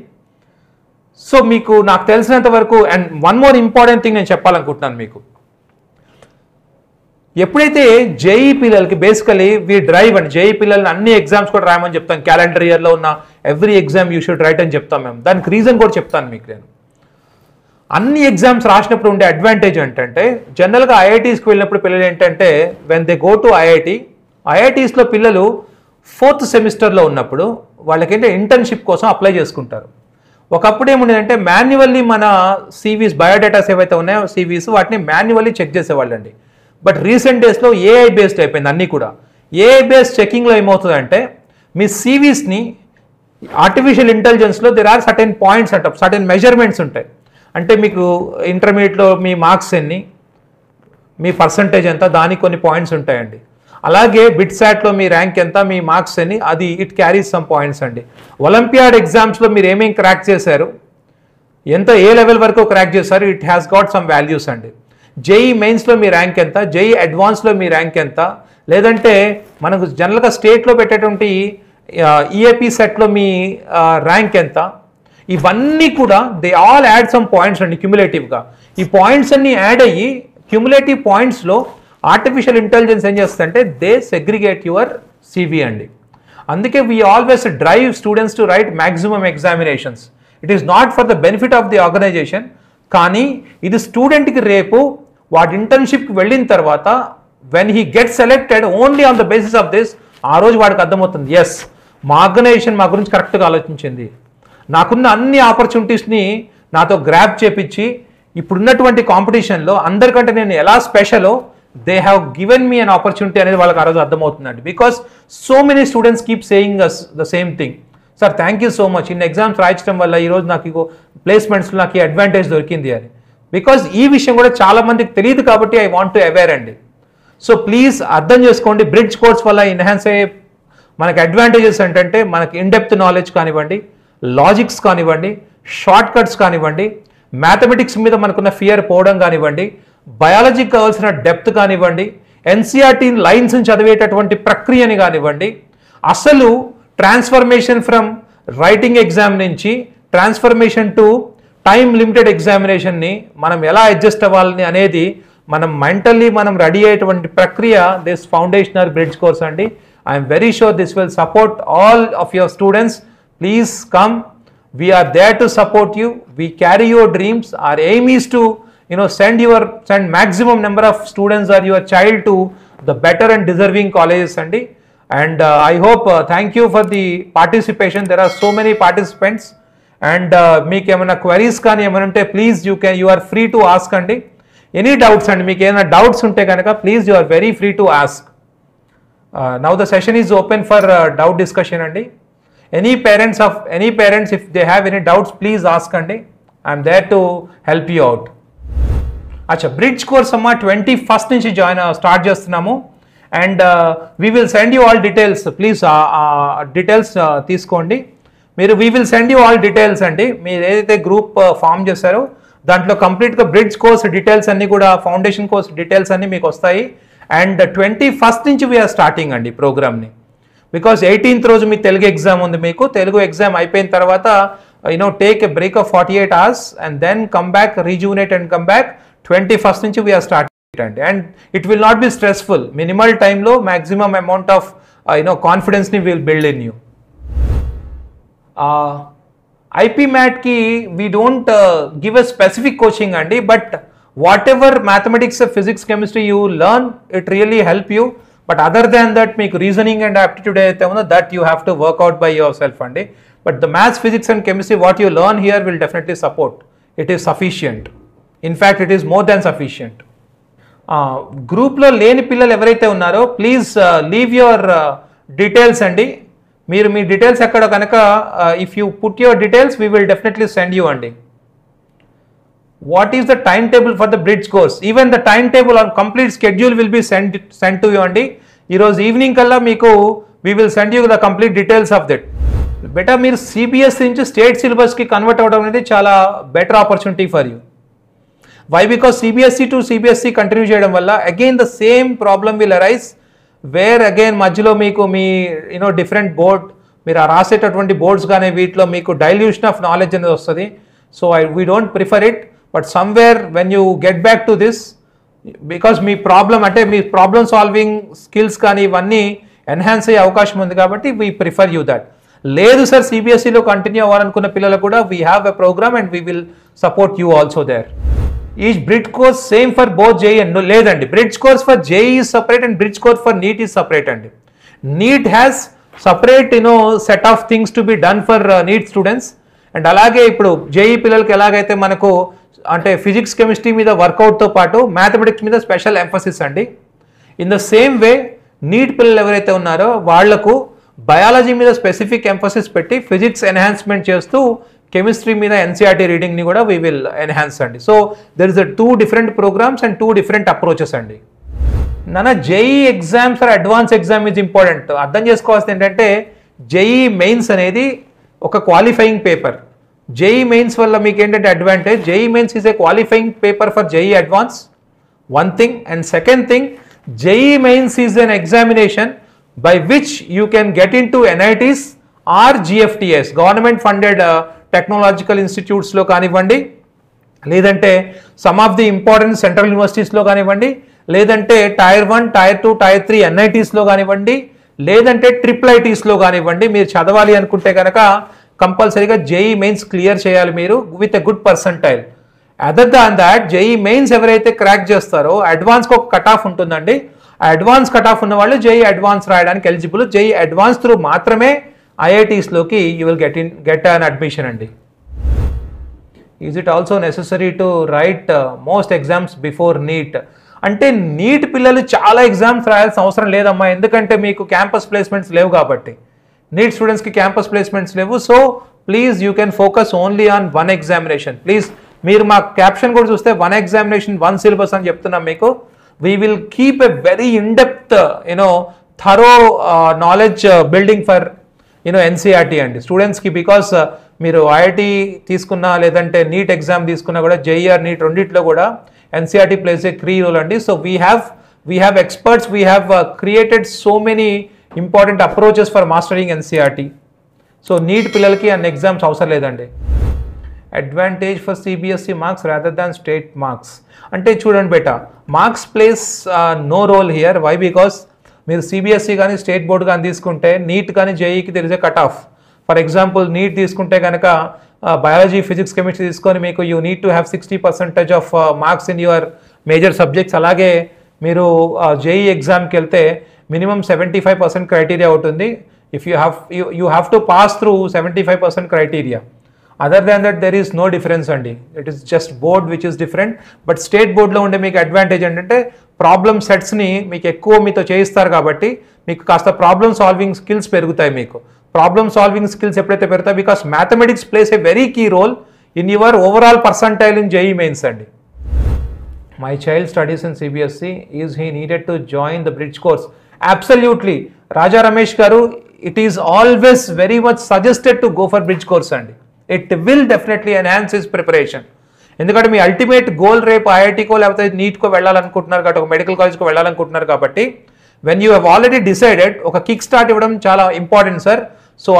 సో మీకు నాకు తెలిసినంత వరకు and one more important thing నేను చెప్పాలనుకుంటున్నాను మీకు. ఎప్పుడైతే జేఈ పిల్లలకి basically we drive and JEE పిల్లల్ని అన్ని ఎగ్జామ్స్ కూడా రాయమని చెప్తాం. క్యాలెండర్ ఇయర్లో ఉన్న every exam you should write అని చెప్తాం మేము. దానికి రీజన్ కూడా చెప్తాను మీకు. నేను అన్ని ఎగ్జామ్స్ రాసినప్పుడు ఉండే అడ్వాంటేజ్ ఏంటంటే జనరల్గా ఐఐటీస్కి వెళ్ళినప్పుడు పిల్లలు ఏంటంటే వెన్ దే గో టు ఐఐటీస్లో పిల్లలు 4th సెమిస్టర్లో ఉన్నప్పుడు వాళ్ళకేంటే ఇంటర్న్షిప్ కోసం అప్లై చేసుకుంటారు. ఒకప్పుడు ఏముండేదంటే మాన్యువల్లీ మన సివీస్ బయోడేటాస్ ఏవైతే ఉన్నాయో సివీస్ వాటిని మాన్యువల్లీ చెక్ చేసేవాళ్ళండి. బట్ రీసెంట్ డేస్లో ఏఐ బేస్డ్ అయిపోయింది అన్నీ కూడా. ఏఐ బేస్డ్ చెకింగ్లో ఏమవుతుందంటే మీ సివీస్ని ఆర్టిఫిషియల్ ఇంటెలిజెన్స్లో దెర్ ఆర్ సర్టెన్ పాయింట్స్ అంట, సర్టెన్ మెజర్మెంట్స్ ఉంటాయి. అంటే మీకు ఇంటర్మీడియట్లో మీ మార్క్స్ ఎన్ని, మీ పర్సంటేజ్ ఎంత, దానికి కొన్ని పాయింట్స్ ఉంటాయండి. అలాగే బిట్సాట్లో మీ ర్యాంక్ ఎంత, మీ మార్క్స్ ఎన్ని, అది ఇట్ క్యారీస్ సమ్ పాయింట్స్ అండి. ఒలింపియాడ్ ఎగ్జామ్స్లో మీరు ఏమేమి క్రాక్ చేశారు, ఏ లెవెల్ వరకు క్రాక్ చేశారు, it has got some values అండి. జేఈ మెయిన్స్లో మీ ర్యాంక్ ఎంత, జేఈ అడ్వాన్స్లో మీ ర్యాంక్ ఎంత, లేదంటే మనకు జనరల్గా స్టేట్లో పెట్టేటువంటి ఈఏపీ సెట్లో మీ ర్యాంక్ ఎంత, ఇవన్నీ కూడా they all add some points అండి క్యుములేటివ్గా. ఈ పాయింట్స్ అన్ని యాడ్ అయ్యి క్యుములేటివ్ పాయింట్స్లో ఆర్టిఫిషియల్ ఇంటెలిజెన్స్ ఏం చేస్తుందంటే దే సెగ్రిగేట్ యువర్ సివి అండి. అందుకే we always drive students to write maximum examinations. It is not for the benefit of the organisation, కానీ ఇది స్టూడెంట్కి రేపు వాడి ఇంటర్న్షిప్కి వెళ్ళిన తర్వాత when he get selected only on the basis of this, ఆ రోజు వాడికి అర్థమవుతుంది ఎస్ మా ఆర్గనైజేషన్ మా గురించి కరెక్ట్గా ఆలోచించింది, నాకున్న అన్ని ఆపర్చునిటీస్ని నాతో గ్రాప్ చేపించి ఇప్పుడున్నటువంటి కాంపిటీషన్లో అందరికంటే నేను ఎలా స్పెషలో they have given me an opportunity అనేది వాళ్ళకి ఆ రోజు అర్థమవుతుందండి. Because so many students keep saying us the same thing, sir thank you so much ఇన్ని ఎగ్జామ్స్ రాయించడం వల్ల ఈరోజు నాకు ప్లేస్మెంట్స్లో నాకు ఈ అడ్వాంటేజ్ దొరికింది అని. బికాజ్ ఈ విషయం కూడా చాలా మందికి తెలియదు కాబట్టి ఐ వాంట్ టు అవేర్ అండి. సో ప్లీజ్ అర్థం చేసుకోండి, బ్రిడ్జ్ కోర్స్ వల్ల ఎన్హాన్స్ అయ్యే మనకి అడ్వాంటేజెస్ ఏంటంటే మనకి ఇన్డెప్త్ నాలెడ్జ్ కానివ్వండి, లాజిక్స్ కానివ్వండి, షార్ట్ కట్స్ కానివ్వండి, మ్యాథమెటిక్స్ మీద మనకున్న ఫియర్ పోవడం కానివ్వండి, బయాలజీకి కావాల్సిన డెప్త్ కానివ్వండి, ఎన్సీఆర్టీ లైన్స్ చదివేటటువంటి ప్రక్రియని కానివ్వండి, అసలు ట్రాన్స్ఫర్మేషన్ ఫ్రమ్ రైటింగ్ ఎగ్జామ్ నుంచి ట్రాన్స్ఫర్మేషన్ టు టైం లిమిటెడ్ ఎగ్జామినేషన్ని మనం ఎలా అడ్జస్ట్ అవ్వాలని అనేది మనం మెంటల్లీ మనం రెడీ అయ్యేటువంటి ప్రక్రియ దిస్ ఫౌండేషనల్ బ్రిడ్జ్ కోర్స్ అండి. I'm very sure this will support all of your students. Please come. We are there to support you. We carry your dreams. Our aim is to, send maximum number of students or your child to the better and deserving colleges. And I hope, thank you for the participation. There are so many participants. And మీకు ఏమైనా queries కానీ ఏమైనా ఉంటే please you are free to ask అండి. Any doubts అండి, మీకు ఏమైనా doubts ఉంటే కనుక please you are very free to ask. Now the session is open for doubt discussion అండి. Any parents if they have any doubts please ask అండి. I'm there to help you out. అచ్చా, bridge course అమ్మ 21st నుంచి start చేస్తున్నాము. And we will send you all details. Please details తీసుకోండి మీరు. We will send you all details అండి. మీరు ఏదైతే గ్రూప్ ఫామ్ చేశారో దాంట్లో కంప్లీట్గా బ్రిడ్జ్ కోర్స్ డీటెయిల్స్ అన్నీ కూడా, ఫౌండేషన్ కోర్స్ డీటెయిల్స్ అన్నీ మీకు వస్తాయి. అండ్ 21st నుంచి వీఆర్ స్టార్టింగ్ అండి ప్రోగ్రామ్ని. బికాస్ 18th రోజు మీ తెలుగు ఎగ్జామ్ ఉంది. మీకు తెలుగు ఎగ్జామ్ అయిపోయిన తర్వాత take a break of 48 hours and then come back, rejuvenate and come back. 21st నుంచి వీఆర్ స్టార్టింగ్ అండి. And it will not be stressful. Minimal టైంలో మ్యాక్సిమం అమౌంట్ ఆఫ్ కాన్ఫిడెన్స్ని విల్ బిల్డ్ ఇన్ యూ. ఐపీ మ్యాట్కి we don't give a specific coaching అండి, but whatever mathematics, physics, chemistry you learn it really help you. But other than that మీకు reasoning and aptitude అయితే ఉందో that you have to work out by yourself అండి. But the maths, physics and chemistry what you learn here will definitely support. It is sufficient. In fact it is more than sufficient. గ్రూప్లో లేని పిల్లలు ఎవరైతే ఉన్నారో please leave your details అండి. మీరు మీ details ఎక్కడ కనుక if you put your details we will definitely send you అండి. What is the time table for the bridge course? Even the time table on complete schedule will be send to you అండి. ఈరోజు evening కల్లా మీకు we will send you the complete details of that. Better మీరు CBSE నుంచి state సిలబస్కి convert అవ్వడం అనేది చాలా better opportunity for you. Why? Because CBSE to CBSE continue చేయడం వల్ల again the same problem will arise, where again మధ్యలో మీకు మీ డిఫరెంట్ బోర్డ్, మీరు రాసేటటువంటి బోర్డ్స్ కానీ వీటిలో మీకు డైల్యూషన్ ఆఫ్ నాలెడ్జ్ అనేది వస్తుంది. So we don't prefer it. But somewhere when you get back to this, because me problem అంటే మీ ప్రాబ్లమ్ సాల్వింగ్ స్కిల్స్ కానీ ఇవన్నీ ఎన్హాన్స్ అయ్యే అవకాశం ఉంది కాబట్టి వీ ప్రిఫర్ యూ దట్. లేదు సార్ సిబిఎస్ఈలో కంటిన్యూ అవ్వాలనుకున్న పిల్లలు కూడా we have a program and we will support you also there. Each bridge course same for both JEE and లేదండి. Bridge course for JEE is separate and bridge course for NEET is separate అండి. NEET has separate set of things to be done for NEET students. And అలాగే ఇప్పుడు JEE పిల్లలకి ఎలాగైతే మనకు అంటే physics, chemistry మీద వర్కౌట్తో పాటు మ్యాథమెటిక్స్ మీద స్పెషల్ ఎంఫసిస్ అండి. In the same way NEET పిల్లలు ఎవరైతే ఉన్నారో వాళ్లకు బయాలజీ మీద స్పెసిఫిక్ ఎంఫసిస్ పెట్టి ఫిజిక్స్ ఎన్హాన్స్మెంట్ చేస్తూ కెమిస్ట్రీ మీద ఎన్సీఆర్టీ రీడింగ్ని కూడా వీ విల్ ఎన్హాన్స్ అండి. So there is a 2 different programmes and 2 different approaches అండి. నాన్న JEE exams or advance exam is important. అర్థం చేసుకోవాల్సింది ఏంటంటే జేఈ మెయిన్స్ అనేది ఒక క్వాలిఫైయింగ్ పేపర్. జేఈ మెయిన్స్ వల్ల మీకు ఏంటంటే advantage, JEE mains is a qualifying paper for JEE advance, one thing. And second thing, JEE mains is an examination by which you can get into NITs or GFTS, government funded technological ఇన్స్టిట్యూట్స్లో కానివ్వండి, లేదంటే some of the important central యూనివర్సిటీస్లో కానివ్వండి, లేదంటే Tier 1, Tier 2, Tier 3 NITస్లో కానివ్వండి, లేదంటే IIITస్లో కానివ్వండి. మీరు చదవాలి అనుకుంటే కనుక కంపల్సరీగా జేఈ మెయిన్స్ క్లియర్ చేయాలి మీరు with a good percentile. Other than that JEE mains ఎవరైతే క్రాక్ చేస్తారో అడ్వాన్స్కి ఒక కట్ ఆఫ్ ఉంటుందండి. ఆ అడ్వాన్స్ కట్ ఆఫ్ ఉన్న వాళ్ళు జేఈ అడ్వాన్స్ రాయడానికి ఎలిజిబుల్. జేఈ అడ్వాన్స్ త్రూ మాత్రమే ఐఐటీస్లోకి you will get an admission అండి. Is it also necessary to write most exams before NEET? అంటే నీట్ పిల్లలు చాలా ఎగ్జామ్స్ రాయాల్సిన అవసరం లేదమ్మా, ఎందుకంటే మీకు క్యాంపస్ ప్లేస్మెంట్స్ లేవు కాబట్టి. నీట్ స్టూడెంట్స్కి క్యాంపస్ ప్లేస్మెంట్స్ లేవు. So please you can focus only on 1 examination. Please మీరు మా క్యాప్షన్ కూడా చూస్తే 1 ఎగ్జామినేషన్ 1 సిలబస్ అని చెప్తున్నాం మీకు. We will keep a very in-depth, thorough knowledge building for, NCERT and students ki, because మీరు IIT తీసుకున్నా లేదంటే నీట్ ఎగ్జామ్ తీసుకున్నా కూడా జేఈ ఆర్ నీట్ రెండిట్లో కూడా NCERT plays a key role అండి. So we have experts, we have created so many important approaches for mastering NCERT. So NEET పిల్లలకి అన్ని ఎగ్జామ్స్ అవసరం లేదండి. Advantage for CBSE marks rather than state marks అంటే చూడండి బేటా, marks plays no role here. Why? Because మీరు CBSE కానీ state board కానీ తీసుకుంటే నీట్ కానీ జేఈకి there is a cut off. For example NEET తీసుకుంటే కనుక బయాలజీ, ఫిజిక్స్, కెమిస్ట్రీ తీసుకొని మీకు you need to have 60% of marks in your major subjects. అలాగే మీరు జేఈ ఎగ్జామ్కి వెళ్తే మినిమం 75% క్రైటీరియా ఉంటుంది. If you have to pass through 75% criteria. Other than that there is no difference అండి. It is just board which is different. But state బోర్డ్లో ఉండే మీకు advantage ఏంటంటే ప్రాబ్లమ్ సెట్స్ని మీకు ఎక్కువ మీతో చేయిస్తారు కాబట్టి మీకు కాస్త ప్రాబ్లమ్ సాల్వింగ్ స్కిల్స్ పెరుగుతాయి. మీకు ప్రాబ్లమ్ సాల్వింగ్ స్కిల్స్ ఎప్పుడైతే పెరుగుతాయి, because mathematics plays a very key role in your overall percentile in JEE mains అండి. My child studies in CBSE. Is he needed to join the bridge course? Absolutely. Raja Ramesh garu, it is always very much suggested to go for bridge course అండి. It will definitely enhance his preparation. ఎందుకంటే మీ ultimate goal రేపు ఐఐటీకో లేకపోతే నీట్కో వెళ్ళాలనుకుంటున్నారు కాబట్టి, ఒక medical కాలేజ్కో వెళ్ళాలనుకుంటున్నారు కాబట్టి, when you have already decided ఒక kick start ఇవ్వడం చాలా important sir. So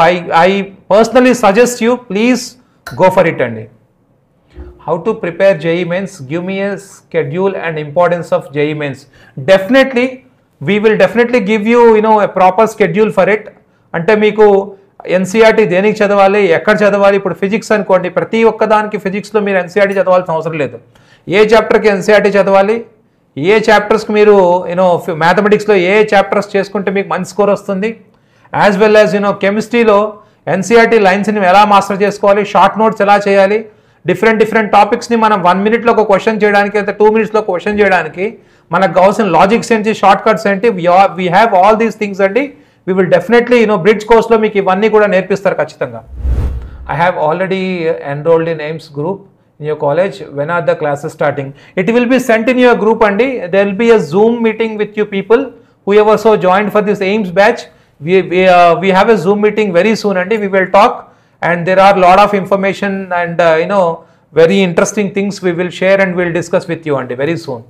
I personally suggest you please go for it అండి. How to prepare JEE Mains? Give me a schedule and importance of JEE Mains. Definitely, we will definitely give you, a proper schedule for it. అంటే మీకు NCERT దేనికి చదవాలి, ఎక్కడ చదవాలి. ఇప్పుడు physics అనుకోండి, ప్రతి ఒక్కదానికి ఫిజిక్స్లో మీరు ఎన్సీఆర్టీ చదవాల్సిన అవసరం లేదు. ఏ చాప్టర్కి ఎన్సీఆర్టీ చదవాలి, ఏ చాప్టర్స్కి మీరు మ్యాథమెటిక్స్లో ఏ చాప్టర్స్ చేసుకుంటే మీకు మంచి స్కోర్ వస్తుంది, యాజ్ వెల్ యాజ్ కెమిస్ట్రీలో ఎన్సీఆర్టీ లైన్స్ని ఎలా మాస్టర్ చేసుకోవాలి, షార్ట్ నోట్స్ ఎలా చేయాలి, డిఫరెంట్ టాపిక్స్ని మనం 1 minute ఒక క్వశ్చన్ చేయడానికి అయితే 2 minutes క్వశ్చన్ చేయడానికి మనకు కావాల్సిన లాజిక్స్ ఏంటి, షార్ట్ కట్స్ ఏంటి, we have all these things అండి. వీ విల్ డెఫినెట్లీ బ్రిడ్జ్ కోర్స్లో మీకు ఇవన్నీ కూడా నేర్పిస్తారు ఖచ్చితంగా. I have already enrolled in AIIMS group in your college. When are the classes starting? It will be sent in your group అండి. There will be a Zoom meeting with you people who ever so joined for this AIIMS batch. We have a Zoom meeting very soon and we will talk, and there are lot of information and very interesting things we will share and we'll discuss with you and very soon.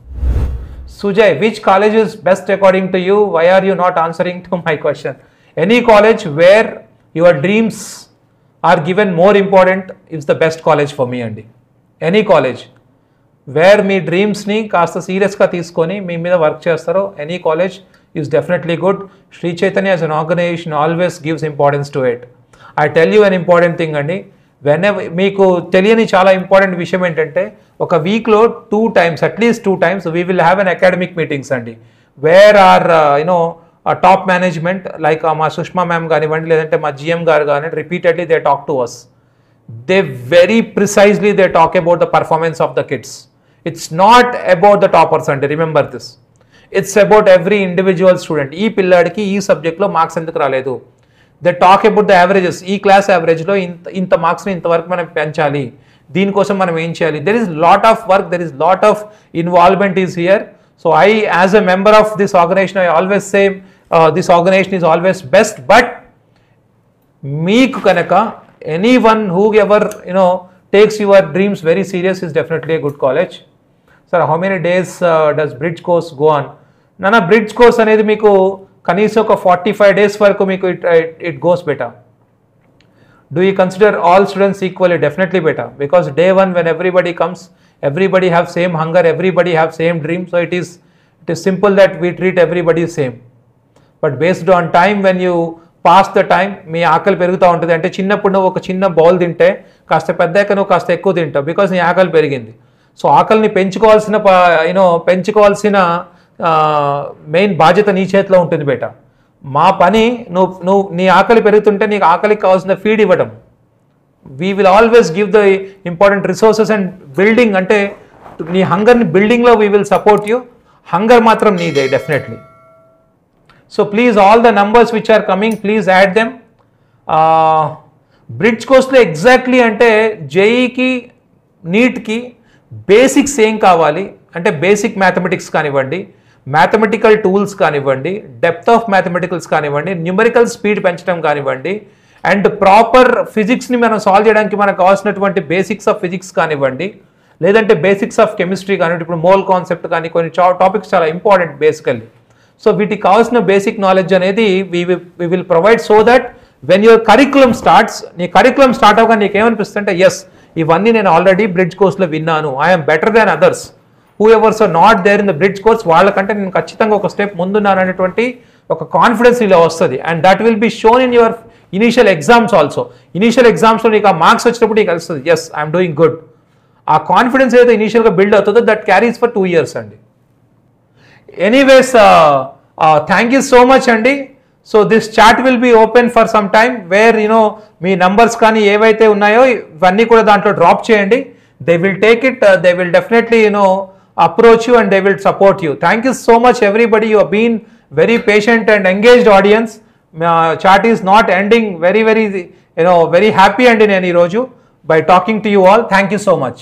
Sujay, which college is best according to you? Why are you not answering to my question? Any college where your dreams are given more important is the best college for me andi. Any college where మీ డ్రీమ్స్ని కాస్త సీరియస్గా తీసుకొని మీ మీద work చేస్తారో any college is definitely good. Sri Chaitanya as an organization always gives importance to it. I tell you an important thing andi. Whenever meeku teliyani chala important vishayam entante oka week lo 2 times, at least 2 times we will have an academic meetings andi, where our top management like ma Sushma ma'am ganivandi ledante ma GM garu gaani repeatedly they talk to us. They very precisely they talk about the performance of the kids. It's not about the toppers andi, remember this. It's about every individual student. ఈ పిల్లాడికి ఈ సబ్జెక్ట్లో marks ఎందుకు రాలేదు, they talk about the averages. ఈ class యావరేజ్లో ఇంత మార్క్స్ని ఇంతవరకు మనం పెంచాలి, దీనికోసం మనం ఏం చేయాలి. There is lot of work, there is lot of involvement is here. So I as a member of this organisation I always say this organisation is always best. But మీకు కనుక anyone whoever takes your dreams very serious is definitely a good college. Sir, how many days does bridge course go on? Nana bridge course అనేది మీకు కనీసం ఒక 45 days వరకు మీకు it goes better. Do you consider all students equally? Definitely better, because day one when everybody comes, everybody have same hunger, everybody have same dream, so it is simple that we treat everybody same. But based on time, when you pass the time, మీ ఆకలి పెరుగుతూ ఉంటుంది. అంటే చిన్నప్పుడు నువ్వు ఒక చిన్న bowl తింటే కాస్త పెద్దాక నువ్వు కాస్త ఎక్కువ తింటావు, బికాస్ నీ ఆకలి పెరిగింది. సో ఆకలిని పెంచుకోవాల్సిన మెయిన్ బాధ్యత నీ చేతిలో ఉంటుంది బేట. మా పని నువ్వు నీ ఆకలి పెరుగుతుంటే నీకు ఆకలికి కావాల్సిన ఫీడ్ ఇవ్వడం. We will always give the important resources and building. అంటే నీ హంగర్ని బిల్డింగ్లో we will support you. Hunger మాత్రం నీదే definitely. So please all the numbers which are coming please add them. Bridge కోర్స్లో ఎగ్జాక్ట్లీ అంటే జేఈకి నీట్కి బేసిక్స్ ఏం కావాలి అంటే బేసిక్ మ్యాథమెటిక్స్ కానివ్వండి, మ్యాథమెటికల్ టూల్స్ కానివ్వండి, డెప్త్ ఆఫ్ మ్యాథమెటికల్స్ కానివ్వండి, న్యూమరికల్ స్పీడ్ పెంచడం కానివ్వండి, అండ్ ప్రాపర్ ఫిజిక్స్ని మనం సాల్వ్ చేయడానికి మనకు కావాల్సినటువంటి బేసిక్స్ ఆఫ్ ఫిజిక్స్ కానివ్వండి, లేదంటే బేసిక్స్ ఆఫ్ కెమిస్ట్రీ కానివ్వండి. ఇప్పుడు మోల్ కాన్సెప్ట్ కానీ కొన్ని టాపిక్స్ చాలా ఇంపార్టెంట్ బేసికల్లీ. సో వీటికి కావాల్సిన బేసిక్ నాలెడ్జ్ అనేది we will provide so that when your curriculum starts, నీ కరికులం స్టార్ట్ అవ్వగా నీకేమనిపిస్తుంటే ఎస్ ఇవన్నీ నేను ఆల్రెడీ బ్రిడ్జ్ కోర్స్లో విన్నాను, I'm better than others who evers are not there in the bridge course, వాళ్ళకంటే నేను ఖచ్చితంగా ఒక స్టెప్ ముందున్నాను అనేటువంటి ఒక కాన్ఫిడెన్స్ ఇలా వస్తుంది. And that will be shown in your initial exams also. Initial ఎగ్జామ్స్లో నీకు ఆ మార్క్స్ వచ్చినప్పుడు నీకు తెలుస్తుంది ఎస్ ఐఎమ్ డూయింగ్ గుడ్. ఆ కాన్ఫిడెన్స్ ఏదైతే ఇనీషియల్గా బిల్డ్ అవుతుందో దట్ క్యారీస్ ఫర్ 2 years అండి. Anyways thank you so much అండి. So this chat will be open for some time where మీ నంబర్స్ కానీ ఏవైతే ఉన్నాయో ఇవన్నీ కూడా దాంట్లో డ్రాప్ చేయండి. They will take it, they will definitely approach you and they will support you. Thank you so much everybody. You have been very patient and engaged audience. Chat is not ending very happy and in any roju by talking to you all. Thank you so much.